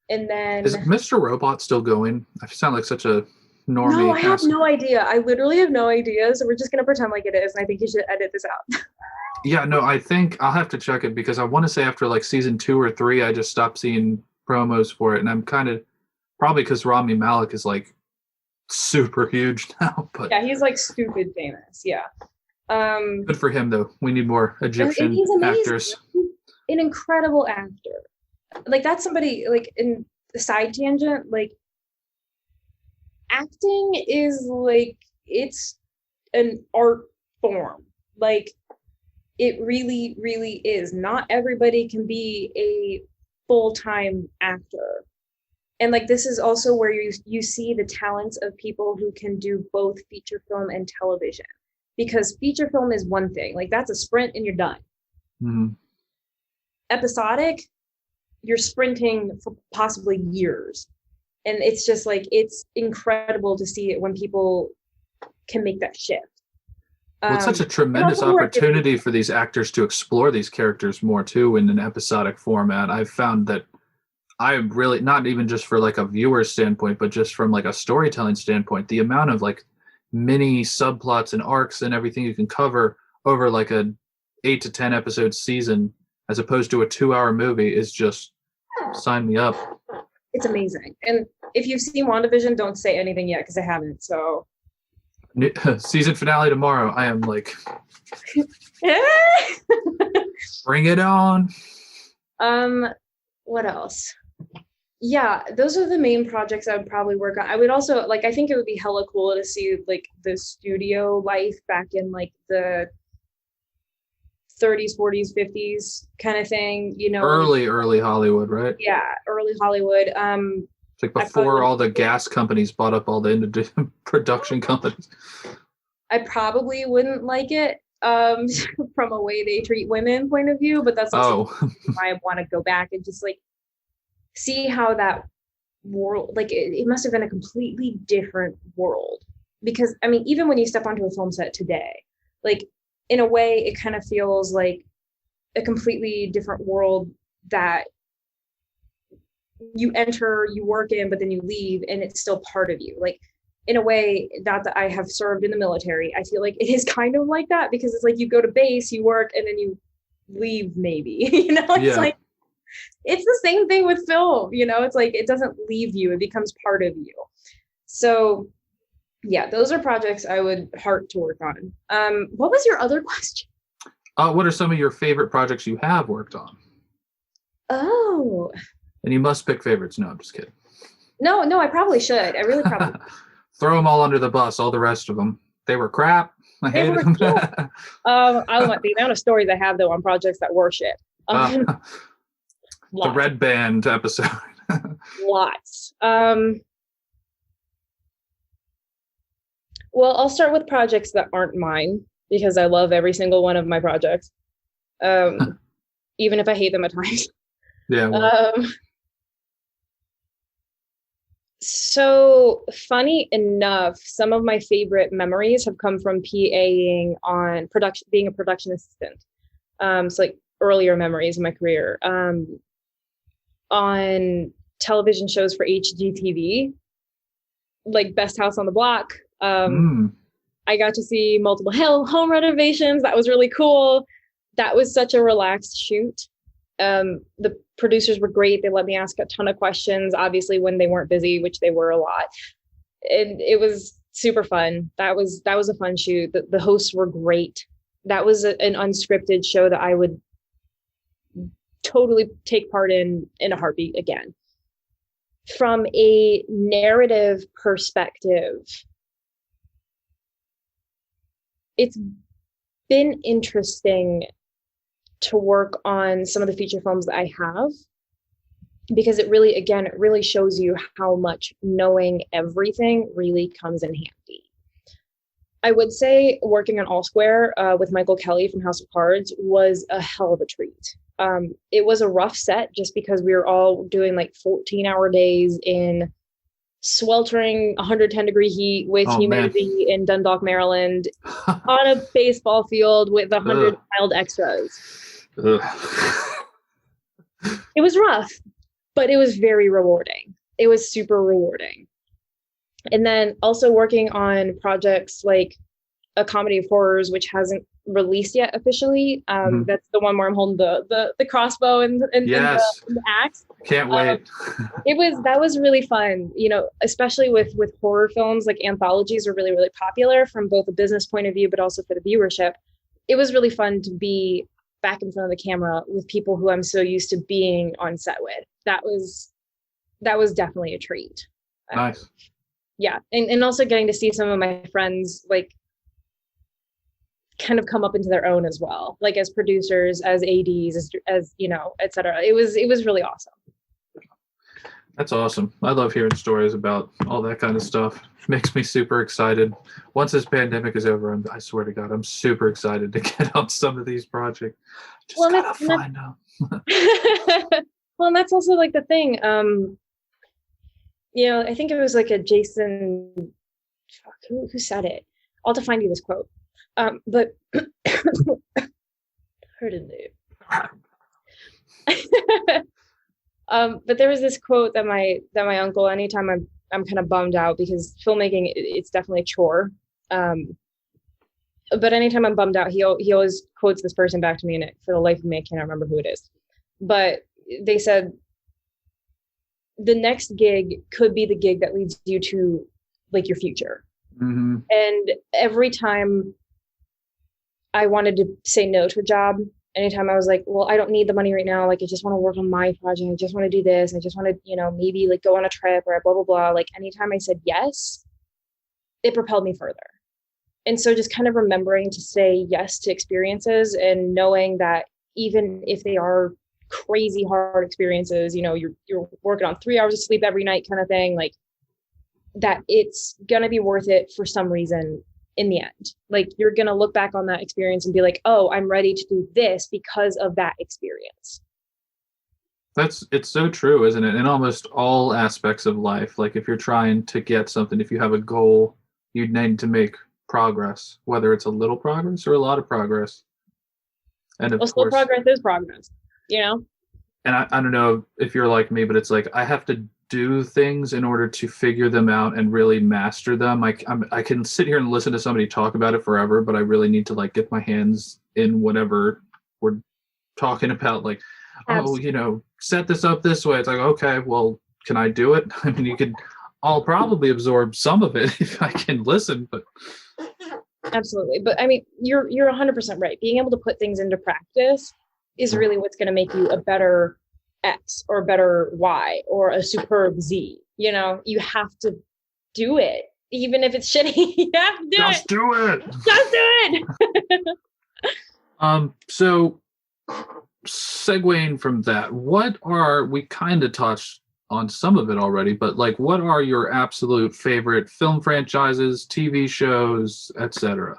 And then... Is Mr. Robot still going? I sound like such a normie. No, I have no idea. I literally have no idea. So we're just going to pretend like it is. And I think you should edit this out. Yeah, no, I think I'll have to check it because I want to say after like season 2 or 3, I just stopped seeing promos for it. And I'm kind of, probably because Rami Malek is like super huge now. But yeah, he's like stupid famous. Yeah. Good for him though. We need more Egyptian actors. An incredible actor. Like that's somebody, like, in the side tangent, like acting is like, it's an art form. Like it really, really is. Not everybody can be a full-time actor. And like this is also where you see the talents of people who can do both feature film and television. Because feature film is one thing, like that's a sprint and you're done. Mm-hmm. Episodic, you're sprinting for possibly years. And it's just like, it's incredible to see it when people can make that shift. Well, it's such a tremendous opportunity for these actors to explore these characters more too in an episodic format. I've found that I really, not even just for like a viewer standpoint, but just from like a storytelling standpoint, the amount of like mini subplots and arcs and everything you can cover over like a 8 to 10 episode season as opposed to a 2-hour movie is just sign me up. It's amazing. And if you've seen WandaVision, don't say anything yet because I haven't. So season finale tomorrow. I am like, bring it on. What else? Yeah, those are the main projects I would probably work on. I would also like, I think it would be hella cool to see like the studio life back in like the 30s, 40s, 50s kind of thing, you know. Early Hollywood, right? Yeah, early Hollywood. It's like before all the gas companies bought up all the production companies. I probably wouldn't like it from a way they treat women point of view, but that's also why I want to go back and just like see how that world, like it must have been a completely different world. Because I mean, even when you step onto a film set today, like in a way it kind of feels like a completely different world that you enter, you work in, but then you leave and it's still part of you. Like in a way, not that I have served in the military, I feel like it is kind of like that because it's like you go to base, you work, and then you leave maybe, you know, it's like, it's the same thing with film, you know, it's like, it doesn't leave you, it becomes part of you. So yeah, those are projects I would heart to work on. What was your other question? What are some of your favorite projects you have worked on? Oh. And you must pick favorites. No, I'm just kidding. No, I probably should. I really probably Throw them all under the bus, all the rest of them. They were crap. I hated them. I don't like the amount of stories I have, though, on projects that were shit. The Red Band episode. Lots. Well, I'll start with projects that aren't mine because I love every single one of my projects, even if I hate them at times. Yeah. Well. So funny enough, some of my favorite memories have come from PAing on production, being a production assistant. So like earlier memories in my career, on television shows for HGTV. like best house on the block. I got to see multiple home renovations. That was really cool. That was such a relaxed shoot. The producers were great. They let me ask a ton of questions, obviously when they weren't busy, which they were a lot. And it was super fun. That was a fun shoot. The hosts were great. That was an unscripted show that I would totally take part in a heartbeat again. From a narrative perspective, it's been interesting to work on some of the feature films that I have, because it really shows you how much knowing everything really comes in handy. I would say working on All Square with Michael Kelly from House of Cards was a hell of a treat. It was a rough set just because we were all doing like 14-hour days in sweltering 110-degree heat with humidity in Dundalk, Maryland, on a baseball field with 100 child extras. It was rough, but it was very rewarding. It was super rewarding. And then also working on projects like A Comedy of Horrors, which hasn't released yet officially. That's the one where I'm holding the crossbow and the axe. Can't wait. That was really fun, especially with horror films. Like anthologies are really, really popular from both a business point of view, but also for the viewership. It was really fun to be back in front of the camera with people who I'm so used to being on set with. That was definitely a treat. Nice. Yeah. And also getting to see some of my friends like kind of come up into their own as well, like as producers, as ADs, as et cetera. It was really awesome. That's awesome. I love hearing stories about all that kind of stuff. It makes me super excited. Once this pandemic is over, I swear to God, I'm super excited to get on some of these projects. Gotta find them. Well, and that's also like the thing. I think it was like a Jason. Who said it? I'll have to find you this quote. But heard it. But there was this quote that my uncle, anytime I'm kind of bummed out, because filmmaking, it's definitely a chore. But anytime I'm bummed out, he always quotes this person back to me, and for the life of me, I cannot remember who it is. But they said, the next gig could be the gig that leads you to like your future. Mm-hmm. And every time I wanted to say no to a job, anytime I was like, well, I don't need the money right now. Like, I just want to work on my project. I just want to do this. I just want to, maybe like go on a trip or blah, blah, blah. Like anytime I said yes, it propelled me further. And so just kind of remembering to say yes to experiences and knowing that even if they are crazy hard experiences, you're working on 3 hours of sleep every night kind of thing, like that it's going to be worth it for some reason in the end. Like you're going to look back on that experience and be like, oh, I'm ready to do this because of that experience. It's so true, isn't it? In almost all aspects of life. Like if you're trying to get something, if you have a goal, you need to make progress, whether it's a little progress or a lot of progress. And of course, progress is progress, And I don't know if you're like me, but it's like I have to do things in order to figure them out and really master them. I can sit here and listen to somebody talk about it forever, but I really need to like get my hands in whatever we're talking about. Like, set this up this way. It's like, okay, well, can I do it? I mean, I'll probably absorb some of it if I can listen, but. Absolutely. But I mean, you're 100% right. Being able to put things into practice is really what's going to make you a better X or a better Y or a superb Z. You have to do it. Even if it's shitty, you have to do it. Just do it. Just do it. So segueing from that, we kind of touched on some of it already, but like, what are your absolute favorite film franchises, TV shows, etc.?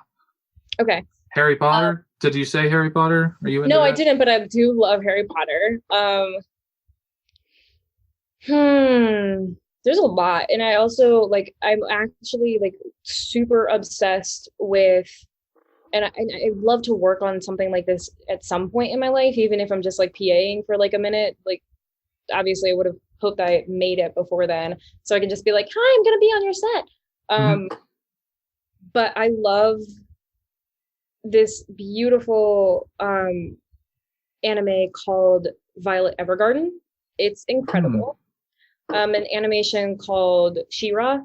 Okay. Harry Potter? Did you say Harry Potter? Are you into that? I didn't, but I do love Harry Potter. There's a lot. And I also I'm actually super obsessed with, and I love to work on something like this at some point in my life, even if I'm just PAing for a minute. Obviously I would have hope that I made it before then, so I can just be like, hi, I'm gonna be on your set. But I love this beautiful anime called Violet Evergarden. It's incredible. An animation called She-Ra,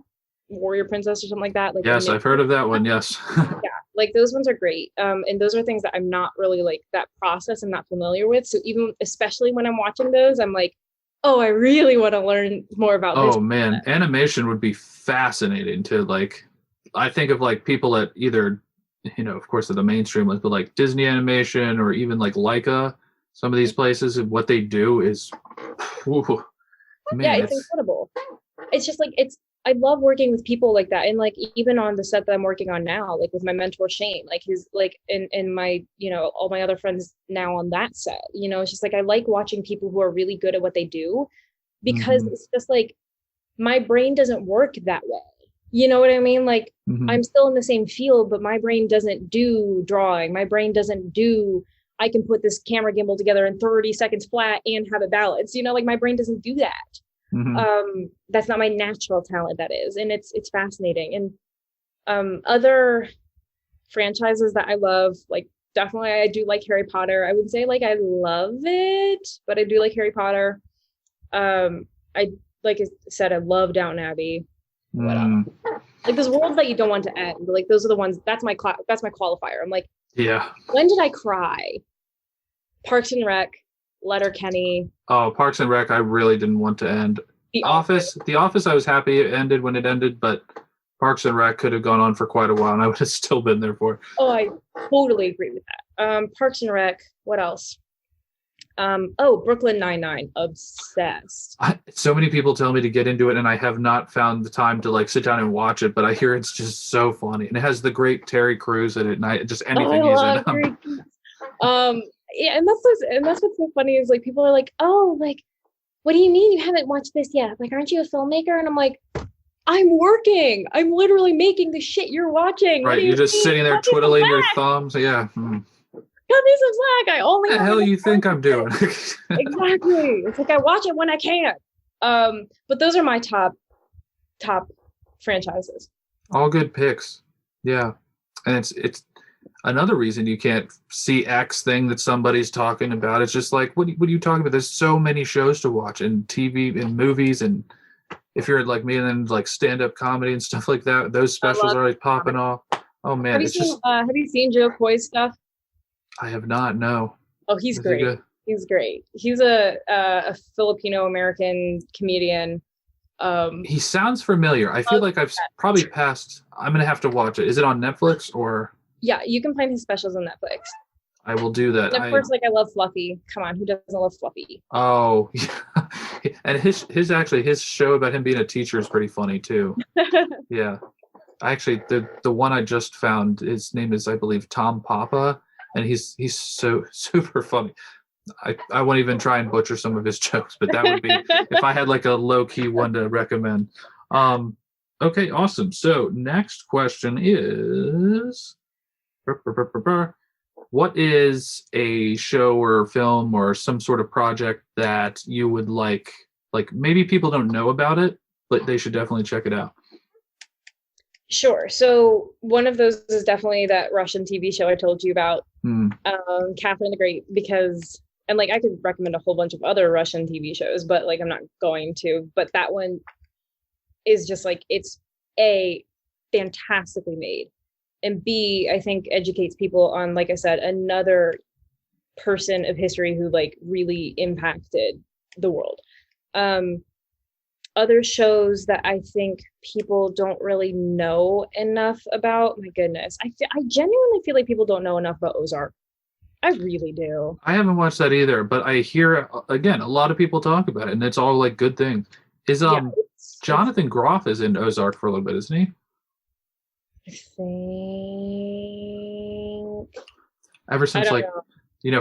Warrior Princess or something like that. Like, yes, I've heard of that one. Yes. Yeah, like those ones are great. And those are things that I'm not really like, that process I'm not familiar with. So even, especially when I'm watching those, I'm like, oh, I really want to learn more about this. Oh man, animation would be fascinating to like, I think of like people at either, of course, at the mainstream, but like Disney Animation or even like Leica, some of these places, and what they do is, man, it's incredible. It's just like, I love working with people like that. And like, even on the set that I'm working on now, like with my mentor, Shane, like he's like, and my, all my other friends now on that set, it's just like, I like watching people who are really good at what they do, because it's just like, my brain doesn't work that way. You know what I mean? Like, I'm still in the same field, but my brain doesn't do drawing. My brain doesn't do, I can put this camera gimbal together in 30 seconds flat and have it balanced, like my brain doesn't do that. That's not my natural talent, that is. And it's fascinating. And other franchises that I love, like definitely I do like Harry Potter. I would say like I love it, but I do like Harry Potter. I, like I said, I love Downton Abbey. Like those worlds that you don't want to end, like those are the ones, that's my qualifier. I'm like, yeah, when did I cry? Parks and Rec, Letterkenny. Oh, Parks and Rec, I really didn't want to end. The Office, I was happy it ended when it ended, but Parks and Rec could have gone on for quite a while, and I would have still been there for it. Oh, I totally agree with that. Parks and Rec, what else? Brooklyn Nine-Nine, obsessed. So many people tell me to get into it, and I have not found the time to like sit down and watch it, but I hear it's just so funny, and it has the great Terry Crews in it, and just anything he's in. Yeah, and that's what's so funny is like people are like, oh, like, what do you mean you haven't watched this yet? Like, aren't you a filmmaker? And I'm like, I'm working. I'm literally making the shit you're watching. Right, you're just sitting there twiddling your thumbs. Yeah. Cut me some slack. I only. What the hell you think I'm doing? Exactly. It's like I watch it when I can. But those are my top franchises. All good picks. Yeah, and it's another reason you can't see X thing that somebody's talking about. It's just like, what are you talking about? There's so many shows to watch, and TV and movies, and if you're like me, and then like stand-up comedy and stuff like that, those specials are like popping off. Oh man, have you seen Joe Coy's stuff? I have not. No. Oh, he's great. He's great. He's a Filipino American comedian. He sounds familiar. I feel like I've probably passed. I'm gonna have to watch it. Is it on Netflix or? Yeah, you can find his specials on Netflix. I will do that. And of course, like I love Fluffy. Come on, who doesn't love Fluffy? Oh, yeah. And his show about him being a teacher is pretty funny too. Yeah, actually, the one I just found, his name is, I believe, Tom Papa, and he's so super funny. I won't even try and butcher some of his jokes, but that would be if I had like a low key one to recommend. Okay, awesome. So next question is. What is a show or film or some sort of project that you would like maybe people don't know about it, but they should definitely check it out? Sure. So one of those is definitely that Russian TV show I told you about, Catherine the Great, because, and like I could recommend a whole bunch of other Russian TV shows, but like I'm not going to, but that one is just like, it's A, fantastically made. And B, I think educates people on, like I said, another person of history who like really impacted the world. Other shows that I think people don't really know enough about, my goodness, I genuinely feel like people don't know enough about Ozark. I really do. I haven't watched that either, but I hear, again, a lot of people talk about it, and it's all like good things. Jonathan Groff is in Ozark for a little bit, isn't he? I think. Ever since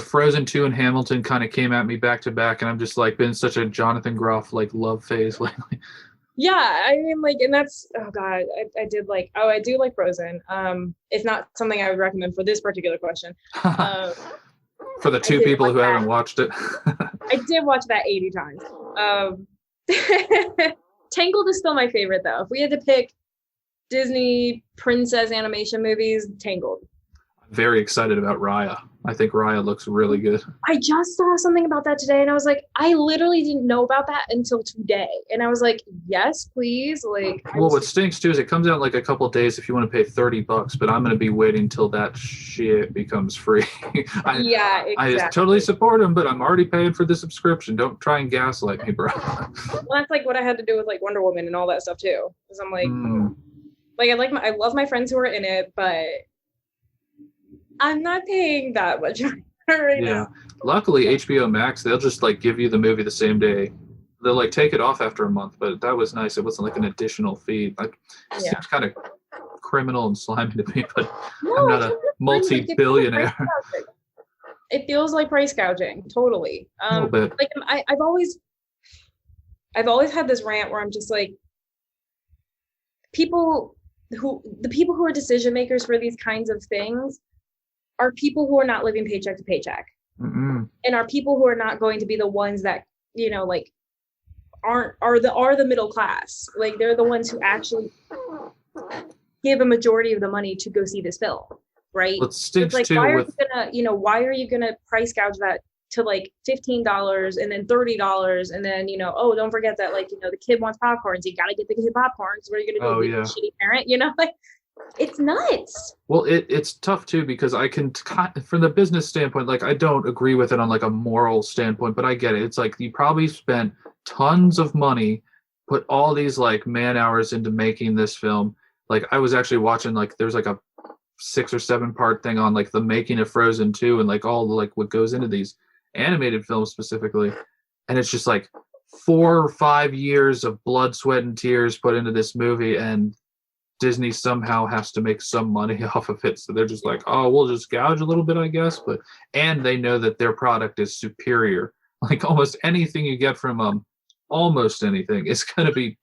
Frozen 2 and Hamilton kind of came at me back to back, and I'm just like been such a Jonathan Groff like love phase lately. Yeah, I mean, like, and that's, oh god, I do like Frozen. It's not something I would recommend for this particular question. For the two people who haven't watched it. I did watch that 80 times. Tangled is still my favorite though. If we had to pick Disney princess animation movies, Tangled. Very excited about Raya. I think Raya looks really good. I just saw something about that today and I was like, I literally didn't know about that until today. And I was like, yes, please. Like, well, what stinks too is it comes out like a couple of days if you want to pay $30, but I'm going to be waiting till that shit becomes free. Yeah, exactly. I totally support them, but I'm already paying for the subscription. Don't try and gaslight me, bro. Well, that's like what I had to do with like Wonder Woman and all that stuff too. Because I'm like, I love my friends who are in it, but I'm not paying that much right now. Luckily, HBO Max, they'll just like give you the movie the same day. They'll like take it off after a month, but that was nice. It wasn't like an additional fee. Like, it seems kind of criminal and slimy to me, but I'm not a multi-billionaire. It feels like price gouging, totally. A little bit. Like I've always had this rant where I'm just like, the people who are decision makers for these kinds of things are people who are not living paycheck to paycheck. And are people who are not going to be the ones that, you know, like are the middle class. Like they're the ones who actually give a majority of the money to go see this film, right? It's like, why are you gonna price gouge that to like $15 and then $30 and then, you know, oh, don't forget that, like, you know, the kid wants popcorn, so you gotta get the kid popcorn. So what are you gonna do? Be a shitty parent, you know? Like, it's nuts. Well, it's tough too, because I can, from the business standpoint, like I don't agree with it on like a moral standpoint, but I get it. It's like you probably spent tons of money, put all these like man hours into making this film. Like I was actually watching, like there's like a 6 or 7 part thing on like the making of Frozen 2 and like all the like what goes into these animated films specifically. And it's just like 4 or 5 years of blood, sweat, and tears put into this movie, and Disney somehow has to make some money off of it. So they're just like, oh, we'll just gouge a little bit, I guess. And they know that their product is superior. Like almost anything you get from almost anything is going to be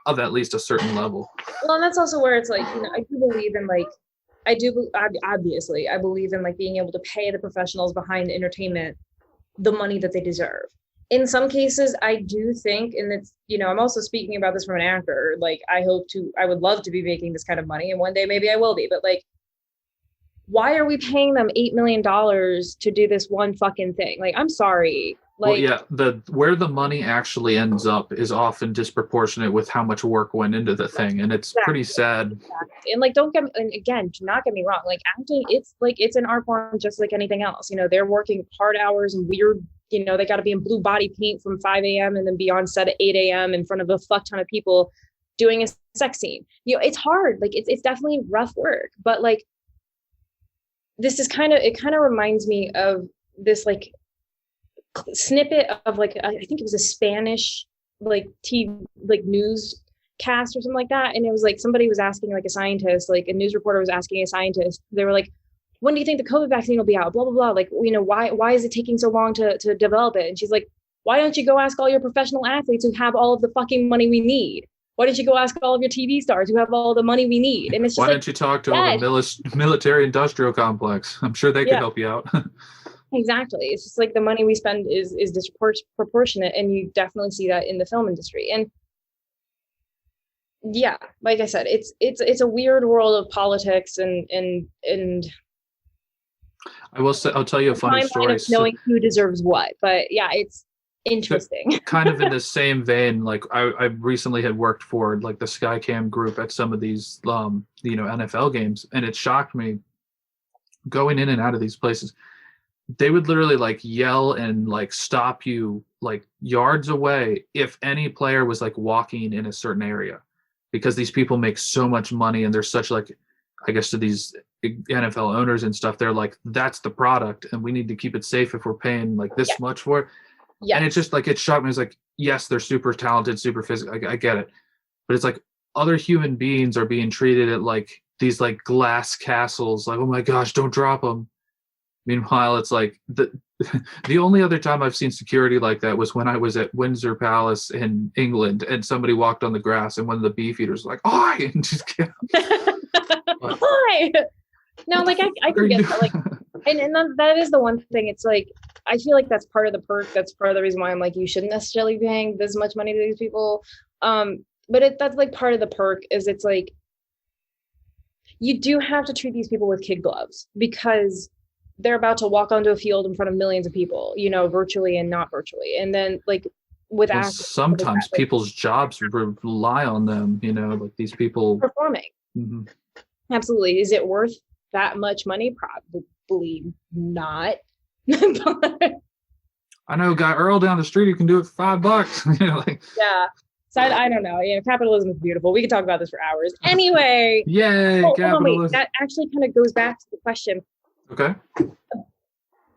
of at least a certain level. Well, and that's also where it's like, you know, I do believe in like, obviously, I believe in like being able to pay the professionals behind entertainment the money that they deserve. In some cases, I do think, and it's, you know, I'm also speaking about this from an actor, like I would love to be making this kind of money, and one day maybe I will be, but like, why are we paying them $8 million to do this one fucking thing? Like, I'm sorry. Like, well, yeah, where the money actually ends up is often disproportionate with how much work went into the thing, and it's pretty sad. And like, do not get me wrong. Like acting, it's an art form just like anything else. You know, they're working hard hours and weird. You know, they got to be in blue body paint from 5 a.m. and then be on set at 8 a.m. in front of a fuck ton of people doing a sex scene. You know, it's hard. Like it's definitely rough work. But like, it kind of reminds me of this like snippet of like, I think it was a Spanish like TV like newscast or something like that. And it was like somebody was asking like a scientist, like a news reporter was asking a scientist. They were like, when do you think the COVID vaccine will be out? Blah, blah, blah. Like, you know, why is it taking so long to develop it? And she's like, why don't you go ask all your professional athletes who have all of the fucking money we need? Why don't you go ask all of your TV stars who have all the money we need? And it's just why don't you talk to all the military industrial complex? I'm sure they could help you out. Exactly. It's just like the money we spend is disproportionate. And you definitely see that in the film industry. And yeah, like I said, it's a weird world of politics and I will say, I'll tell you a funny story. Knowing who deserves what, but yeah, it's interesting. Kind of in the same vein, like I recently had worked for like the Skycam group at some of these, you know, NFL games, and it shocked me going in and out of these places. They would literally like yell and like stop you like yards away if any player was like walking in a certain area, because these people make so much money and they're such like, I guess to these NFL owners and stuff, they're like, that's the product and we need to keep it safe if we're paying like this much for it. Yes. And it's just like, it shocked me. It's like, yes, they're super talented, super physical. I get it. But it's like other human beings are being treated at like these like glass castles. Like, oh my gosh, don't drop them. Meanwhile, it's like the only other time I've seen security like that was when I was at Windsor Palace in England and somebody walked on the grass and one of the beefeaters was like, "Oi!" and just Oi! No, like I can get that. Like, and that is the one thing. It's like I feel like that's part of the perk. That's part of the reason why I'm like, you shouldn't necessarily be paying this much money to these people. But that's like part of the perk is it's like, you do have to treat these people with kid gloves because they're about to walk onto a field in front of millions of people, you know, virtually and not virtually. And then like with actors, sometimes people's jobs rely on them, you know, like these people performing. Mm-hmm. Absolutely. Is it worth that much money? Probably not. I know a guy Earl down the street who can do it for $5. You know, like, yeah. So I don't know. You know, capitalism is beautiful. We could talk about this for hours. Anyway. Yay, capitalism. Wait. That actually kind of goes back to the question. Okay.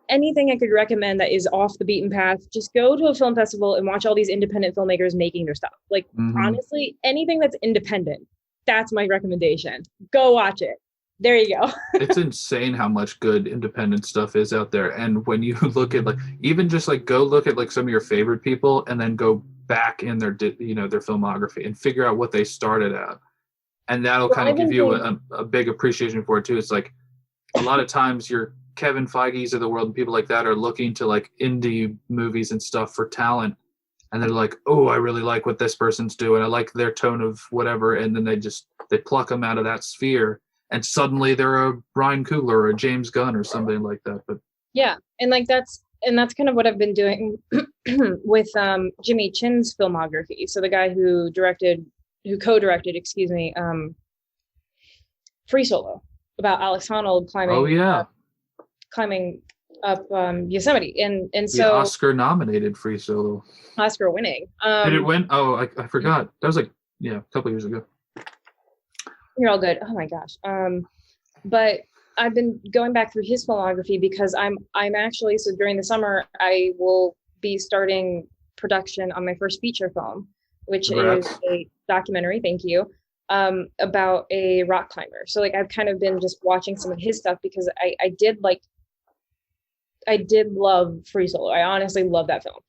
Anything I could recommend that is off the beaten path, just go to a film festival and watch all these independent filmmakers making their stuff. Like, honestly, anything that's independent, that's my recommendation. Go watch it. There you go. It's insane how much good independent stuff is out there. And when you look at like, even just like go look at like some of your favorite people and then go back in their, you know, their filmography and figure out what they started at. And that'll kind of give you a big appreciation for it too. It's like a lot of times your Kevin Feige's of the world and people like that are looking to like indie movies and stuff for talent. And they're like, oh, I really like what this person's doing. I like their tone of whatever. And then they pluck them out of that sphere. And suddenly they're a Ryan Coogler or a James Gunn or somebody like that. But yeah, and like that's kind of what I've been doing with Jimmy Chin's filmography. So the guy who co-directed, Free Solo about Alex Honnold climbing up Yosemite, and so Oscar-nominated Free Solo, Oscar-winning. Did it win? Oh, I forgot. That was like a couple years ago. You're all good. Oh my gosh. But I've been going back through his filmography because I'm actually, so during the summer, I will be starting production on my first feature film, which is a documentary, thank you, about a rock climber. So like, I've kind of been just watching some of his stuff because I did love Free Solo. I honestly love that film.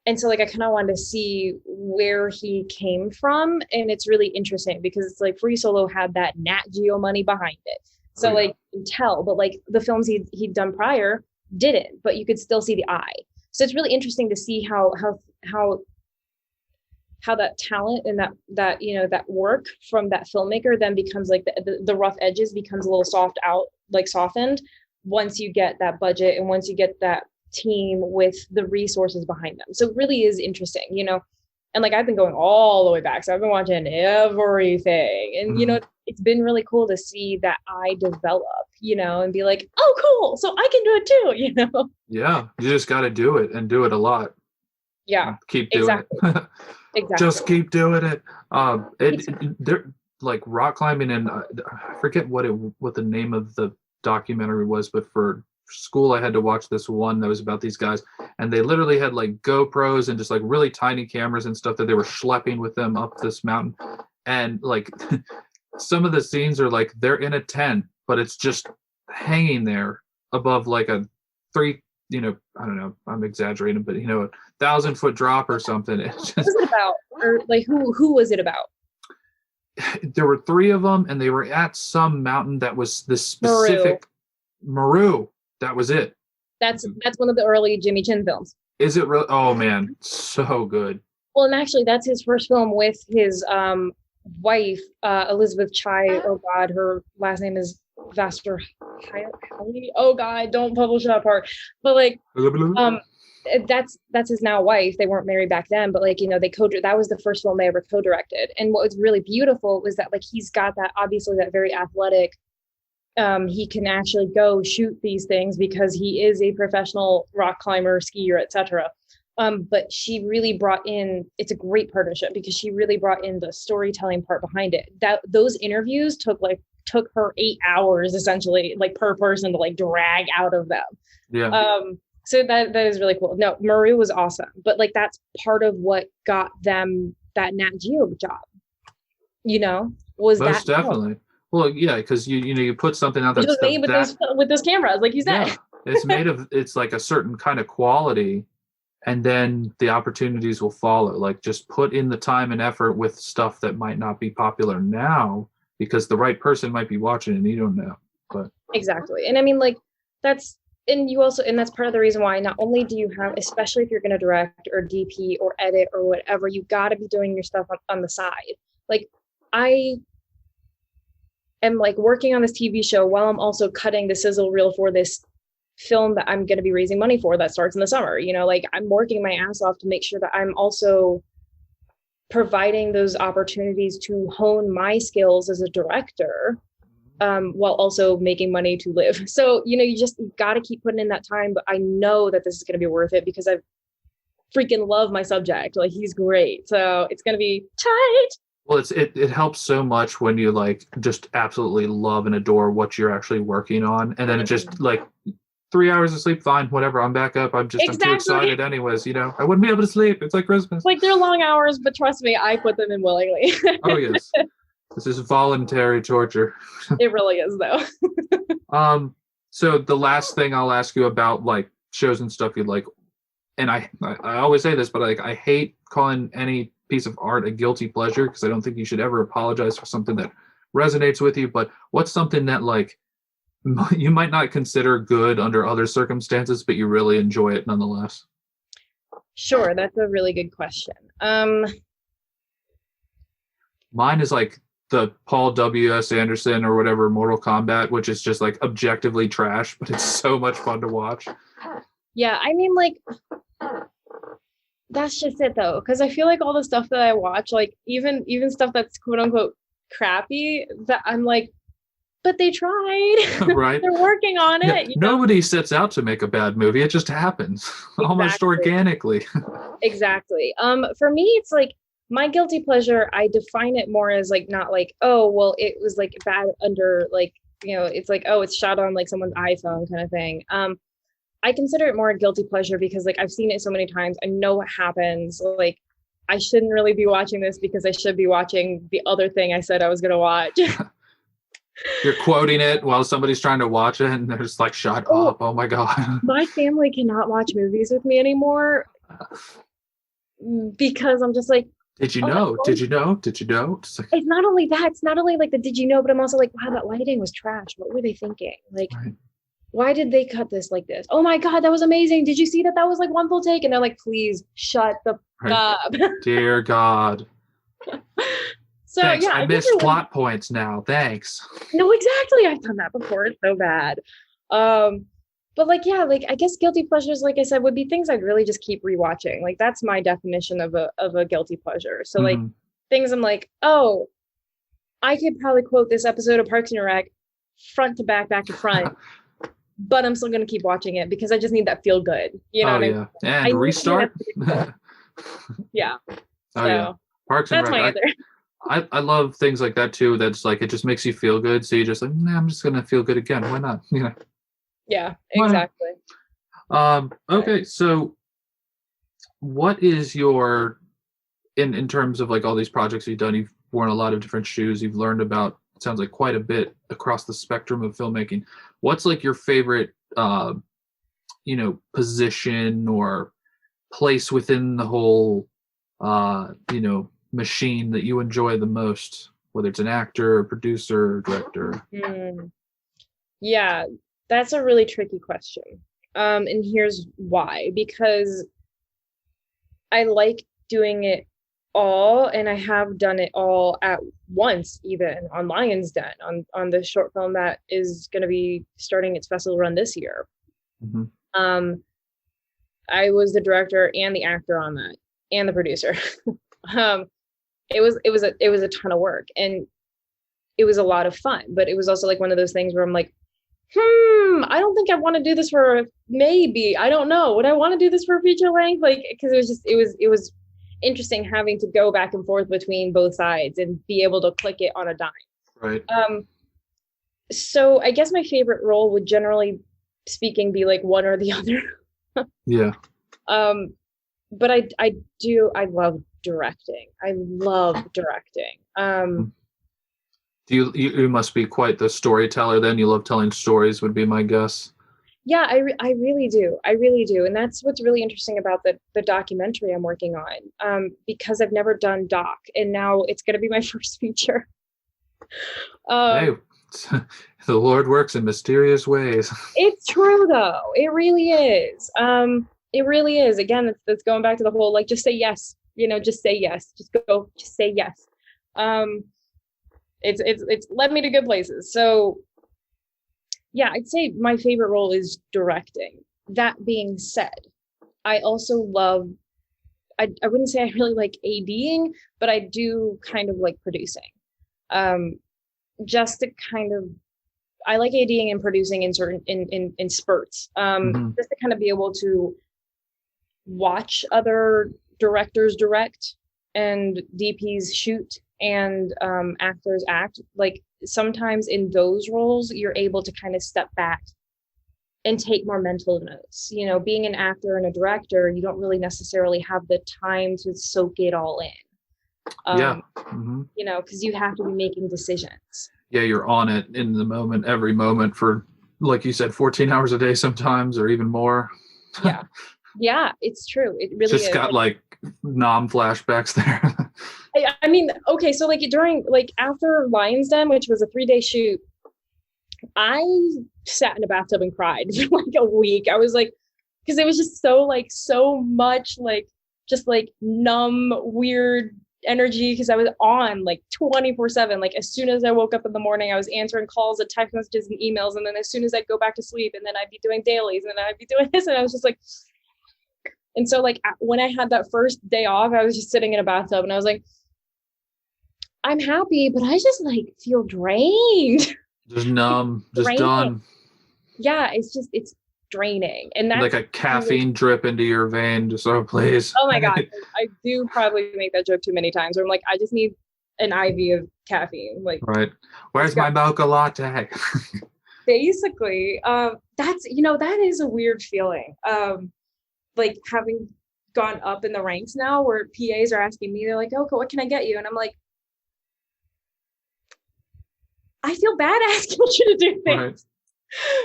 And so like, I kind of wanted to see where he came from. And it's really interesting because it's like Free Solo had that Nat Geo money behind it. So like, you can tell, but like the films he'd done prior didn't, but you could still see the eye. So it's really interesting to see how that talent and that, you know, that work from that filmmaker then becomes like the rough edges becomes a little softened once you get that budget and once you get that team with the resources behind them. So it really is interesting, you know, and like I've been going all the way back. So I've been watching everything and, you know, it's been really cool to see that I develop, you know, and be like, oh, cool. So I can do it too, you know? Yeah. You just got to do it and do it a lot. Yeah. Keep doing it. Exactly. Just keep doing it. They're like rock climbing and I forget what the name of the documentary was, but for school I had to watch this one that was about these guys and they literally had like GoPros and just like really tiny cameras and stuff that they were schlepping with them up this mountain. And like some of the scenes are like they're in a tent, but it's just hanging there above like a 3, you know, I don't know, I'm exaggerating, but you know, 1,000-foot drop or something. It's just, what was it about? Or like who was it about? There were 3 of them and they were at some mountain that was this specific Meru. That was it. That's one of the early Jimmy Chin films. Is it really? Oh man, so good. Well, and actually that's his first film with his wife, Elizabeth Chai. Oh God, her last name is Vaster. Oh God, don't publish that part. But like, that's his now wife. They weren't married back then, but like, you know, that was the first film they ever co-directed. And what was really beautiful was that like he's got that, obviously that very athletic. He can actually go shoot these things because he is a professional rock climber, skier, etc. But she really brought in, it's a great partnership because she really brought in the storytelling part behind it. Those interviews took her 8 hours essentially, like per person to like drag out of them. Yeah. So that is really cool. No, Marie was awesome, but like that's part of what got them that Nat Geo job. You know, was most that definitely. Film. Well, yeah, because you put something out that's made with those cameras, like you said. Yeah, it's like a certain kind of quality, and then the opportunities will follow. Like just put in the time and effort with stuff that might not be popular now because the right person might be watching and you don't know. But exactly, and I mean, like and that's part of the reason why not only do you have, especially if you're going to direct or DP or edit or whatever, you got to be doing your stuff on the side. Like I am like working on this TV show while I'm also cutting the sizzle reel for this film that I'm going to be raising money for that starts in the summer. You know, like I'm working my ass off to make sure that I'm also providing those opportunities to hone my skills as a director, while also making money to live. So, you know, you got to keep putting in that time, but I know that this is going to be worth it because I freaking love my subject. Like he's great. So it's going to be tight. Well, it helps so much when you like just absolutely love and adore what you're actually working on. And then it just like 3 hours of sleep, fine, whatever. I'm back up. I'm too excited anyways, you know. I wouldn't be able to sleep. It's like Christmas. Like they're long hours, but trust me, I put them in willingly. Oh yes. This is voluntary torture. It really is though. So the last thing I'll ask you about like shows and stuff you like, and I always say this, but like I hate calling any piece of art a guilty pleasure because I don't think you should ever apologize for something that resonates with you. But what's something that like you might not consider good under other circumstances, but you really enjoy it nonetheless? Sure, that's a really good question. Mine is like the Paul W.S. Anderson or whatever Mortal Kombat, which is just like objectively trash, but it's so much fun to watch. Yeah, I mean, like, that's just it though, because I feel like all the stuff that I watch, like even stuff that's quote unquote crappy, that I'm like, but they tried. Right. They're working on it. Yeah, nobody sets out to make a bad movie. It just happens. Exactly. Almost organically. Exactly. For me, it's like my guilty pleasure, I define it more as like, not like, oh, well, it was like bad under like, you know, it's like, oh, it's shot on like someone's iPhone kind of thing. I consider it more a guilty pleasure because like I've seen it so many times. I know what happens. Like I shouldn't really be watching this because I should be watching the other thing I said I was going to watch. You're quoting it while somebody's trying to watch it and they're just like, shut up. Oh my God. My family cannot watch movies with me anymore because I'm just like, did you know? Did you know? Did you know? It's not only that. It's not only like the did you know, but I'm also like, wow, that lighting was trash. What were they thinking? Like, right. Why did they cut this like this? Oh my God, that was amazing. Did you see that? That was like one full take. And they're like, please shut the fuck up. Dear God. So thanks. yeah, I missed plot points now. Thanks. No, exactly. I've done that before. It's so bad. But like, yeah, like I guess guilty pleasures, like I said, would be things I'd really just keep rewatching. Like that's my definition of a guilty pleasure. So like things I'm like, oh, I could probably quote this episode of Parks and Rec front to back to front, but I'm still going to keep watching it because I just need that feel good. You know what I mean? And restart. Yeah. Oh yeah. Parks and Rec. I love things like that too. That's like, it just makes you feel good. So you're just like, nah, I'm just going to feel good again. Why not? You know? Yeah, exactly. Okay. So what is your, in terms of like all these projects you've done, you've worn a lot of different shoes. You've learned about, it sounds like quite a bit across the spectrum of filmmaking. What's like your favorite, you know, position or place within the whole, you know, machine that you enjoy the most, whether it's an actor, or producer, or director? Yeah, that's a really tricky question. And here's why. Because I like doing it all, and I have done it all at once, even on Lion's Den, on the short film that is going to be starting its festival run this year. I was the director and the actor on that, and the producer. It was a ton of work, and it was a lot of fun, but it was also like one of those things where I'm like, I don't think I want to do this for maybe, I don't know. Would I want to do this for a feature length? Like, because it was interesting having to go back and forth between both sides and be able to click it on a dime. Right. So I guess my favorite role would generally speaking be like one or the other. Yeah. But I love directing. I love directing. You must be quite the storyteller then. You love telling stories would be my guess. Yeah, I really do. I really do. And that's what's really interesting about the documentary I'm working on, because I've never done doc, and now it's going to be my first feature. Hey, The Lord works in mysterious ways. It's true though. It really is. It really is. Again, that's going back to the whole, like, just say yes. Just say yes. Just say yes. It's led me to good places. So yeah, I'd say my favorite role is directing. That being said, I also love, I wouldn't say I really like ADing, but I do kind of like producing. Just to kind of, I like ADing and producing in certain, in spurts. Just to kind of be able to watch other directors direct and DPs shoot and actors act. Like, sometimes in those roles, you're able to kind of step back and take more mental notes. Being an actor and a director, you don't really necessarily have the time to soak it all in. Because you have to be making decisions. Yeah, you're on it in the moment, every moment for, like you said, 14 hours a day sometimes, or even more. Yeah, it's true. It really just is. Got like nom flashbacks there. I mean, okay, so like after Lion's Den, which was a 3-day shoot, I sat in a bathtub and cried for like a week. I was like, because it was just so much like just like numb, weird energy, because I was on like 24/7. Like, as soon as I woke up in the morning, I was answering calls and text messages and emails, and then as soon as I'd go back to sleep, and then I'd be doing dailies, and then I'd be doing this, and I was just like, and so like when I had that first day off, I was just sitting in a bathtub and I was like, I'm happy, but I just like feel drained. Just numb, just draining. Done. Yeah, it's draining. And that's like a caffeine drip into your vein, just please. Oh my God. I do probably make that joke too many times where I'm like, I just need an IV of caffeine. Like, right. Where's my mocha latte? Basically, that's, that is a weird feeling. Like, having gone up in the ranks now where PAs are asking me, they're like, oh, what can I get you? And I'm like, I feel bad asking you to do things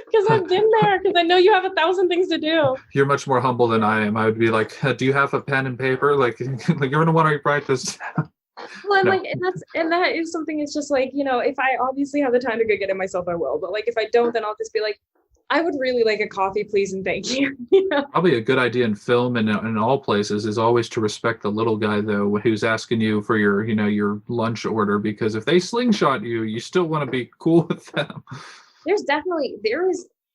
because I've been there, because I know you have 1,000 things to do. You're much more humble than I am. I would be like, do you have a pen and paper? Like you're going to want to write this down. Well, no. Like, and that is something, it's just like, if I obviously have the time to go get it myself, I will. But like, if I don't, then I'll just be like, I would really like a coffee, please, and thank you. Probably a good idea in film and in all places is always to respect the little guy, though, who's asking you for your, your lunch order, because if they slingshot you, you still want to be cool with them.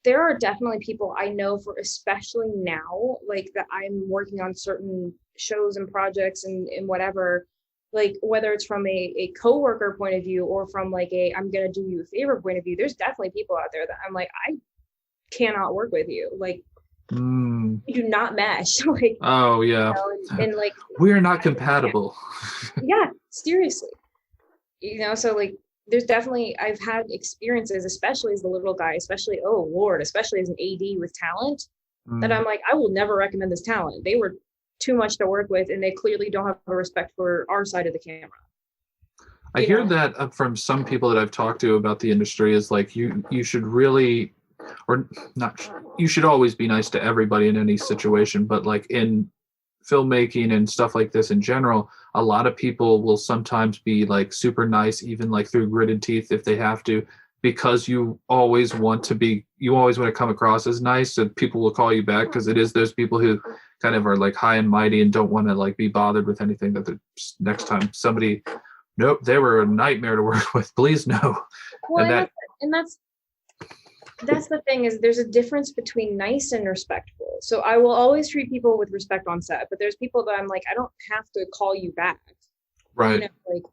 There are definitely people I know, for especially now, like that I'm working on certain shows and projects and whatever, like whether it's from a coworker point of view or from like I'm gonna do you a favor point of view. There's definitely people out there that I'm like, I cannot work with you, like we do not mesh. Like, oh yeah, and like we are not compatible. Yeah, seriously. So like there's definitely, I've had experiences, especially as the little guy, especially as an AD with talent, that I'm like, I will never recommend this talent. They were too much to work with, and they clearly don't have a respect for our side of the camera. I hear that from some people that I've talked to about the industry, is like you should really, or not, you should always be nice to everybody in any situation, but like in filmmaking and stuff like this in general, a lot of people will sometimes be like super nice, even like through gritted teeth if they have to, because you always want to come across as nice, and people will call you back, because it is those people who kind of are like high and mighty and don't want to like be bothered with anything, that the next time somebody, nope, they were a nightmare to work with, please no. Well, and that's the thing, is there's a difference between nice and respectful. So I will always treat people with respect on set, but there's people that I'm like, I don't have to call you back. Right. Like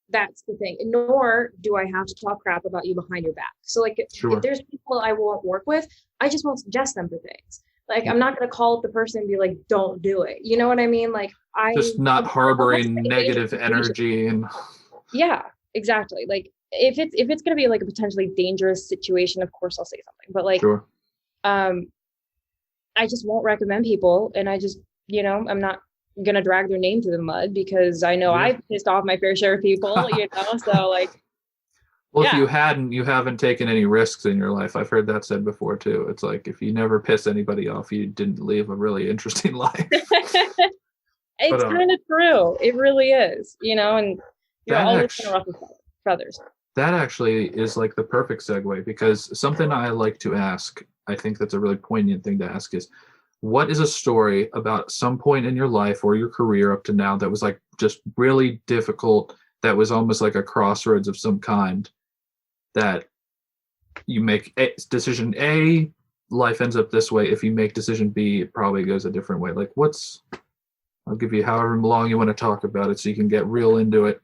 that's the thing. Nor do I have to talk crap about you behind your back. So like if there's people I won't work with, I just won't suggest them for things. Like, I'm not going to call up the person and be like, don't do it. You know what I mean? Like, just not harboring negative energy. And yeah, exactly. Like, if it's going to be like a potentially dangerous situation, of course I'll say something. But like, I just won't recommend people. And I just, I'm not going to drag their name through the mud, because I know I've pissed off my fair share of people, so like. Well, if you haven't taken any risks in your life. I've heard that said before too. It's like, if you never piss anybody off, you didn't live a really interesting life. It's kind of true. It really is, and you're always going to ruffle feathers. That actually is like the perfect segue, because something I like to ask, I think that's a really poignant thing to ask, is what is a story about some point in your life or your career up to now that was like just really difficult, that was almost like a crossroads of some kind, that you make decision A, life ends up this way. If you make decision B, it probably goes a different way. Like I'll give you however long you want to talk about it so you can get real into it.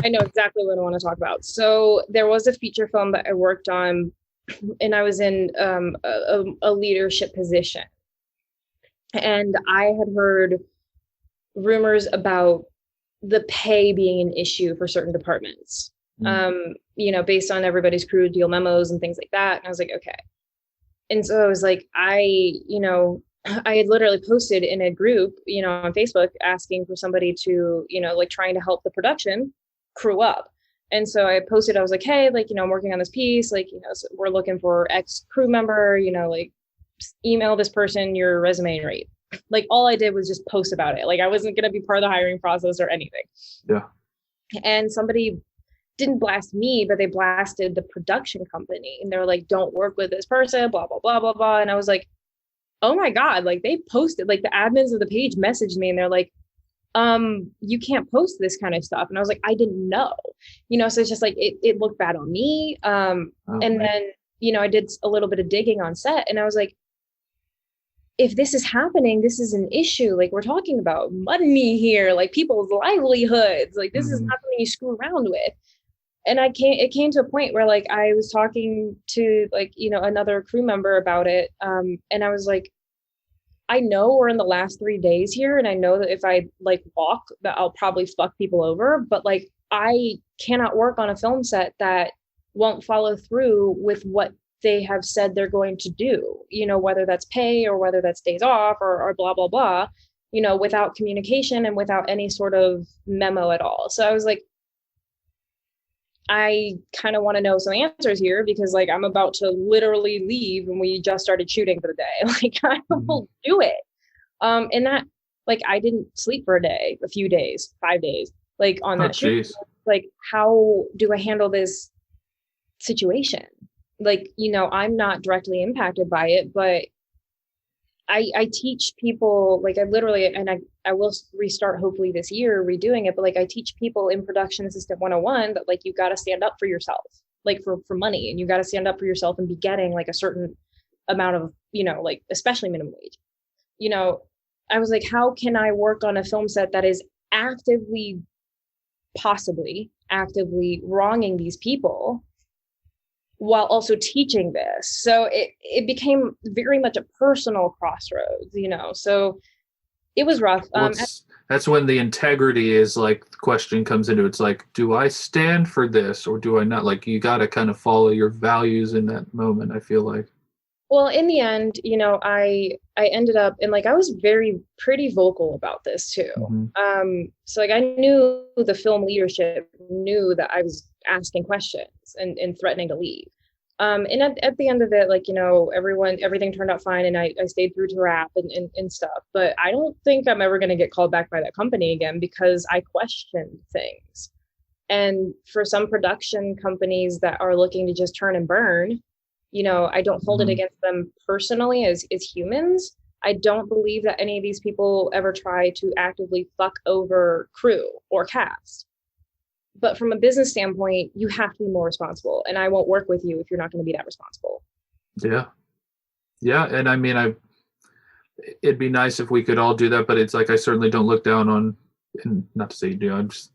I know exactly what I want to talk about. So there was a feature film that I worked on, and I was in a leadership position. And I had heard rumors about the pay being an issue for certain departments, based on everybody's crew deal memos and things like that. And I was like, okay. And so I was like, I had literally posted in a group, on Facebook, asking for somebody to, trying to help the production crew up. And so I posted, I was like, hey, I'm working on this piece, so we're looking for X crew member, email this person your resume and rate. All I did was just post about it. I wasn't going to be part of the hiring process or anything. Yeah. And somebody didn't blast me, but they blasted the production company, and they're like, don't work with this person, blah, blah, blah, blah, blah. And I was like, oh my God, they posted, the admins of the page messaged me, and they're like, you can't post this kind of stuff. And I was like, I didn't know, so it's just it looked bad on me. And then, I did a little bit of digging on set, and I was like, if this is happening, this is an issue. We're talking about money here, people's livelihoods. This is not something you screw around with. And it came to a point where I was talking to another crew member about it. And I was like, I know we're in the last 3 days here, and I know that if I walk, that I'll probably fuck people over, but I cannot work on a film set that won't follow through with what they have said they're going to do, whether that's pay or whether that's days off or blah, blah, blah, without communication and without any sort of memo at all. So I was like, I kind of want to know some answers here, because I'm about to literally leave, and we just started shooting for the day. I will do it. And that, I didn't sleep for a few days, 5 days, on that shoot. How do I handle this situation? I'm not directly impacted by it, but I teach people, I literally, and I will restart hopefully this year redoing it, but I teach people in Production Assistant 101 that you got to stand up for yourself, for money, and you got to stand up for yourself and be getting a certain amount of, especially minimum wage. I was like, how can I work on a film set that is possibly actively wronging these people, while also teaching this? So it became very much a personal crossroads, so it was rough. That's when the integrity is the question comes into it. It's do I stand for this or do I not? You got to kind of follow your values in that moment, I feel like. Well, in the end, I ended up, and I was pretty vocal about this too. So I knew the film leadership knew that I was asking questions and threatening to leave. And at the end of it, everything turned out fine, and I stayed through to wrap and stuff. But I don't think I'm ever going to get called back by that company again, because I questioned things. And for some production companies that are looking to just turn and burn, I don't hold it against them personally as humans. I don't believe that any of these people ever try to actively fuck over crew or cast. But from a business standpoint, you have to be more responsible. And I won't work with you if you're not going to be that responsible. Yeah. Yeah. And I mean, it'd be nice if we could all do that, but it's I certainly don't look down on, and not to say you do, I'm just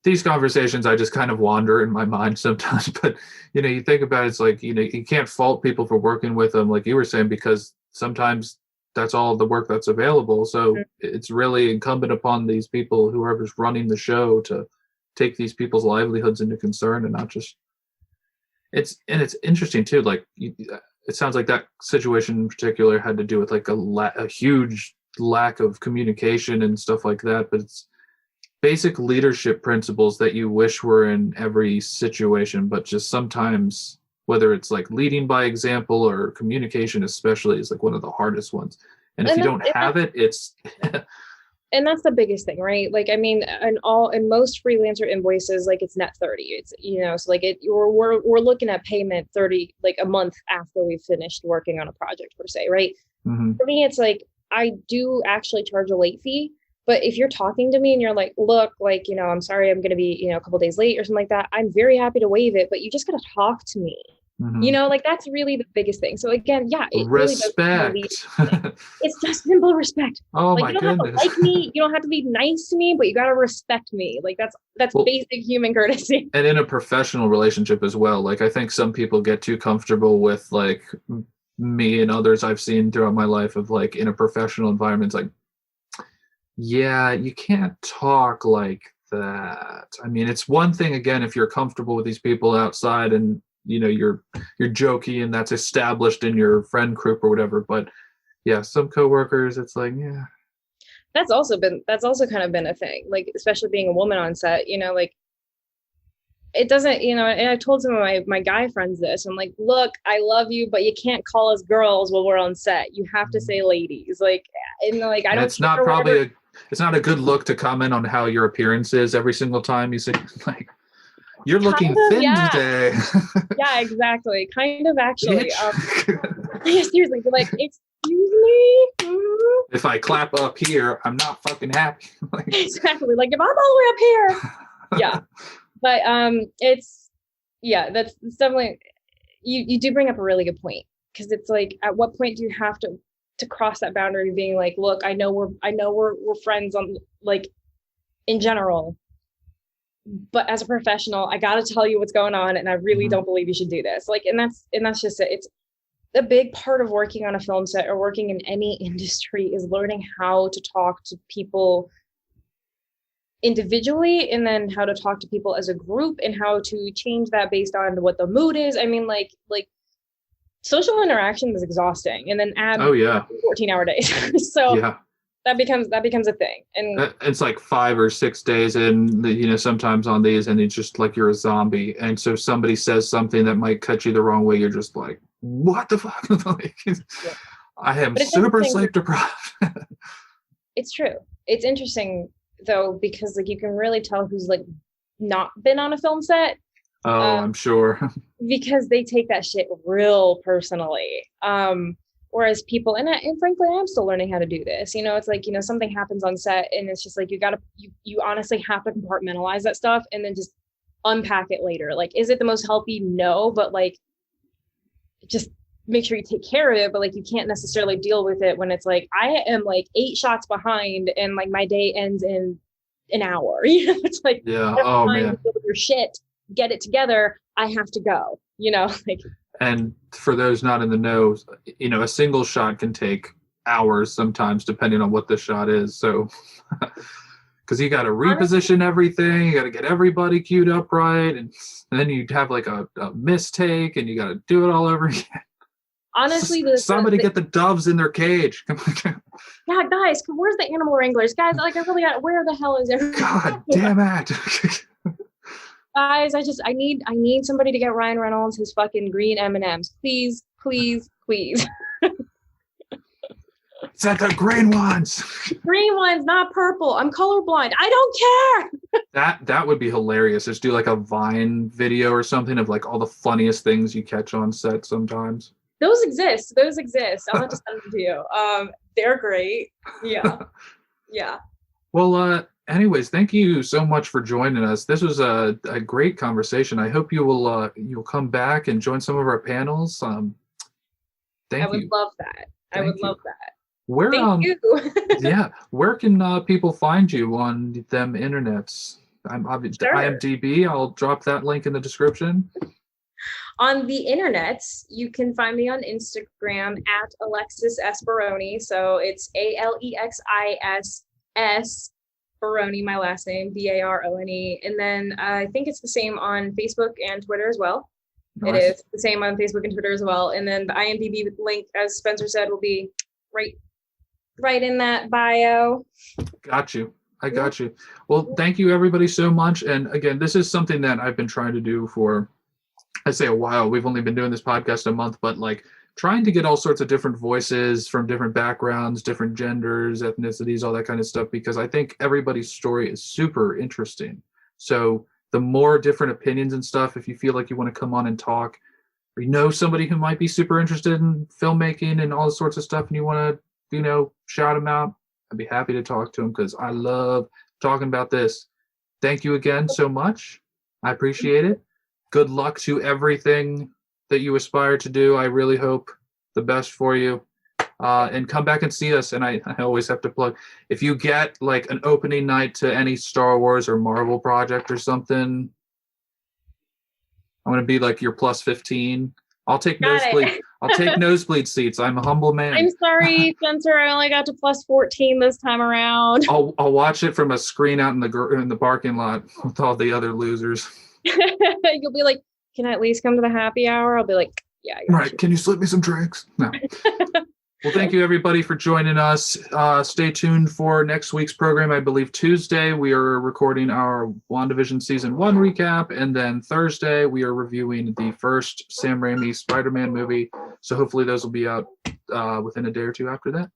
these conversations, I just kind of wander in my mind sometimes, but you think about it, it's you can't fault people for working with them, like you were saying, because sometimes that's all the work that's available. So it's really incumbent upon these people, whoever's running the show, to take these people's livelihoods into concern and not just, it's interesting too. It sounds like that situation in particular had to do with a huge lack of communication and stuff like that, but it's basic leadership principles that you wish were in every situation, but just sometimes, whether it's leading by example or communication especially, is one of the hardest ones. And if you don't have it, it's And that's the biggest thing, right? Like, I mean, in most freelancer invoices, like it's net 30. It's, so like we're looking at payment 30, like a month after we've finished working on a project per se, right? Mm-hmm. For me, it's like, I do actually charge a late fee, but if you're talking to me and you're like, look, like, I'm sorry, I'm going to be, a couple days late or something like that, I'm very happy to waive it, but you just got to talk to me. Mm-hmm. Like that's really the biggest thing. So again, yeah, it respect. Really does it's just simple respect. Oh like, my you don't goodness. have to like me. You don't have to be nice to me, but you got to respect me. Like that's basic human courtesy. And in a professional relationship as well. Like I think some people get too comfortable with like me and others I've seen throughout my life of like in a professional environment, it's like, yeah, you can't talk like that. I mean, it's one thing again if you're comfortable with these people outside and you're jokey and that's established in your friend group or whatever, but yeah, some coworkers it's like, yeah, that's also kind of been a thing, like especially being a woman on set, like it doesn't, and I told some of my guy friends this. I'm like, look, I love you, but you can't call us girls while we're on set. You have to say ladies. Like, and like, I don't. It's not probably it's not a good look to comment on how your appearance is every single time you say like, you're looking thin today. Yeah, exactly. Kind of actually. Yeah, seriously. But like, excuse me. Mm-hmm. If I clap up here, I'm not fucking happy. Exactly. Like if I'm all the way up here. Yeah. But that's definitely you do bring up a really good point, because it's like, at what point do you have to cross that boundary of being like, look, I know we're friends on like in general, but as a professional, I got to tell you what's going on, and I really don't believe you should do this. Like, and that's just it. It's a big part of working on a film set or working in any industry is learning how to talk to people individually, and then how to talk to people as a group, and how to change that based on what the mood is. I mean, like social interaction is exhausting, and then add 14-hour days. So yeah. That becomes a thing, and it's like 5 or 6 days in, sometimes on these, and it's just like you're a zombie. And so somebody says something that might cut you the wrong way, you're just like, what the fuck? I am super sleep deprived. It's true. It's interesting though, because like you can really tell who's like not been on a film set. Oh, I'm sure. Because they take that shit real personally. Whereas people, and frankly, I'm still learning how to do this. It's like, something happens on set, and it's just like, you honestly have to compartmentalize that stuff and then just unpack it later. Like, is it the most healthy? No, but like, just make sure you take care of it. But like, you can't necessarily deal with it when it's like, I am like 8 shots behind and like my day ends in an hour. It's like, yeah, oh man, deal with your shit, get it together. I have to go. Like. And for those not in the know, a single shot can take hours sometimes, depending on what the shot is. So, because you got to reposition everything, you got to get everybody queued up right, and then you have like a mistake, and you got to do it all over again. Honestly, somebody get the doves in their cage. Yeah, guys, where's the animal wranglers? Guys, like I really got. Where the hell is everyone? God damn it. Guys, I need somebody to get Ryan Reynolds his fucking green M&Ms. Please, please, please. It's like the green ones. Green ones, not purple. I'm colorblind. I don't care. That would be hilarious. Just do like a Vine video or something of like all the funniest things you catch on set sometimes. Those exist. I'll have to send them to you. They're great. Yeah. Yeah. Well, anyways, thank you so much for joining us. This was a great conversation. I hope you will you'll come back and join some of our panels. Thank you. I would love that. Love that. Where thank you. Yeah, where can people find you on them internets? I'm obviously sure. IMDb. I'll drop that link in the description. On the internets, you can find me on Instagram at Alexis Barone. So it's ALEXIS Barone, my last name, Barone. And then I think it's the same on Facebook and Twitter as well. Nice. It is the same on Facebook and Twitter as well. And then the IMDb link, as Spencer said, will be right in that bio. Got you. I got you. Well, thank you everybody so much. And again, this is something that I've been trying to do for, I'd say, a while. We've only been doing this podcast a month, but like trying to get all sorts of different voices from different backgrounds, different genders, ethnicities, all that kind of stuff, because I think everybody's story is super interesting. So the more different opinions and stuff, if you feel like you want to come on and talk, or you know somebody who might be super interested in filmmaking and all sorts of stuff, and you want to, shout them out, I'd be happy to talk to them because I love talking about this. Thank you again so much. I appreciate it. Good luck to everything that you aspire to do. I really hope the best for you. And come back and see us. And I always have to plug, if you get like an opening night to any Star Wars or Marvel project or something, I'm going to be like your plus 15. I'll take nosebleed. I'll take nosebleed seats. I'm a humble man. I'm sorry, Spencer. I only got to plus 14 this time around. I'll watch it from a screen out in the parking lot with all the other losers. You'll be like, can I at least come to the happy hour? I'll be like, yeah. Right. Can you slip me some drinks? No. Well, thank you everybody for joining us. Stay tuned for next week's program. I believe Tuesday we are recording our WandaVision Season 1 recap, and then Thursday we are reviewing the first Sam Raimi Spider-Man movie. So hopefully those will be out within a day or two after that.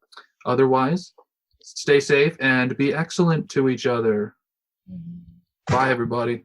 Otherwise, stay safe and be excellent to each other. Bye, everybody.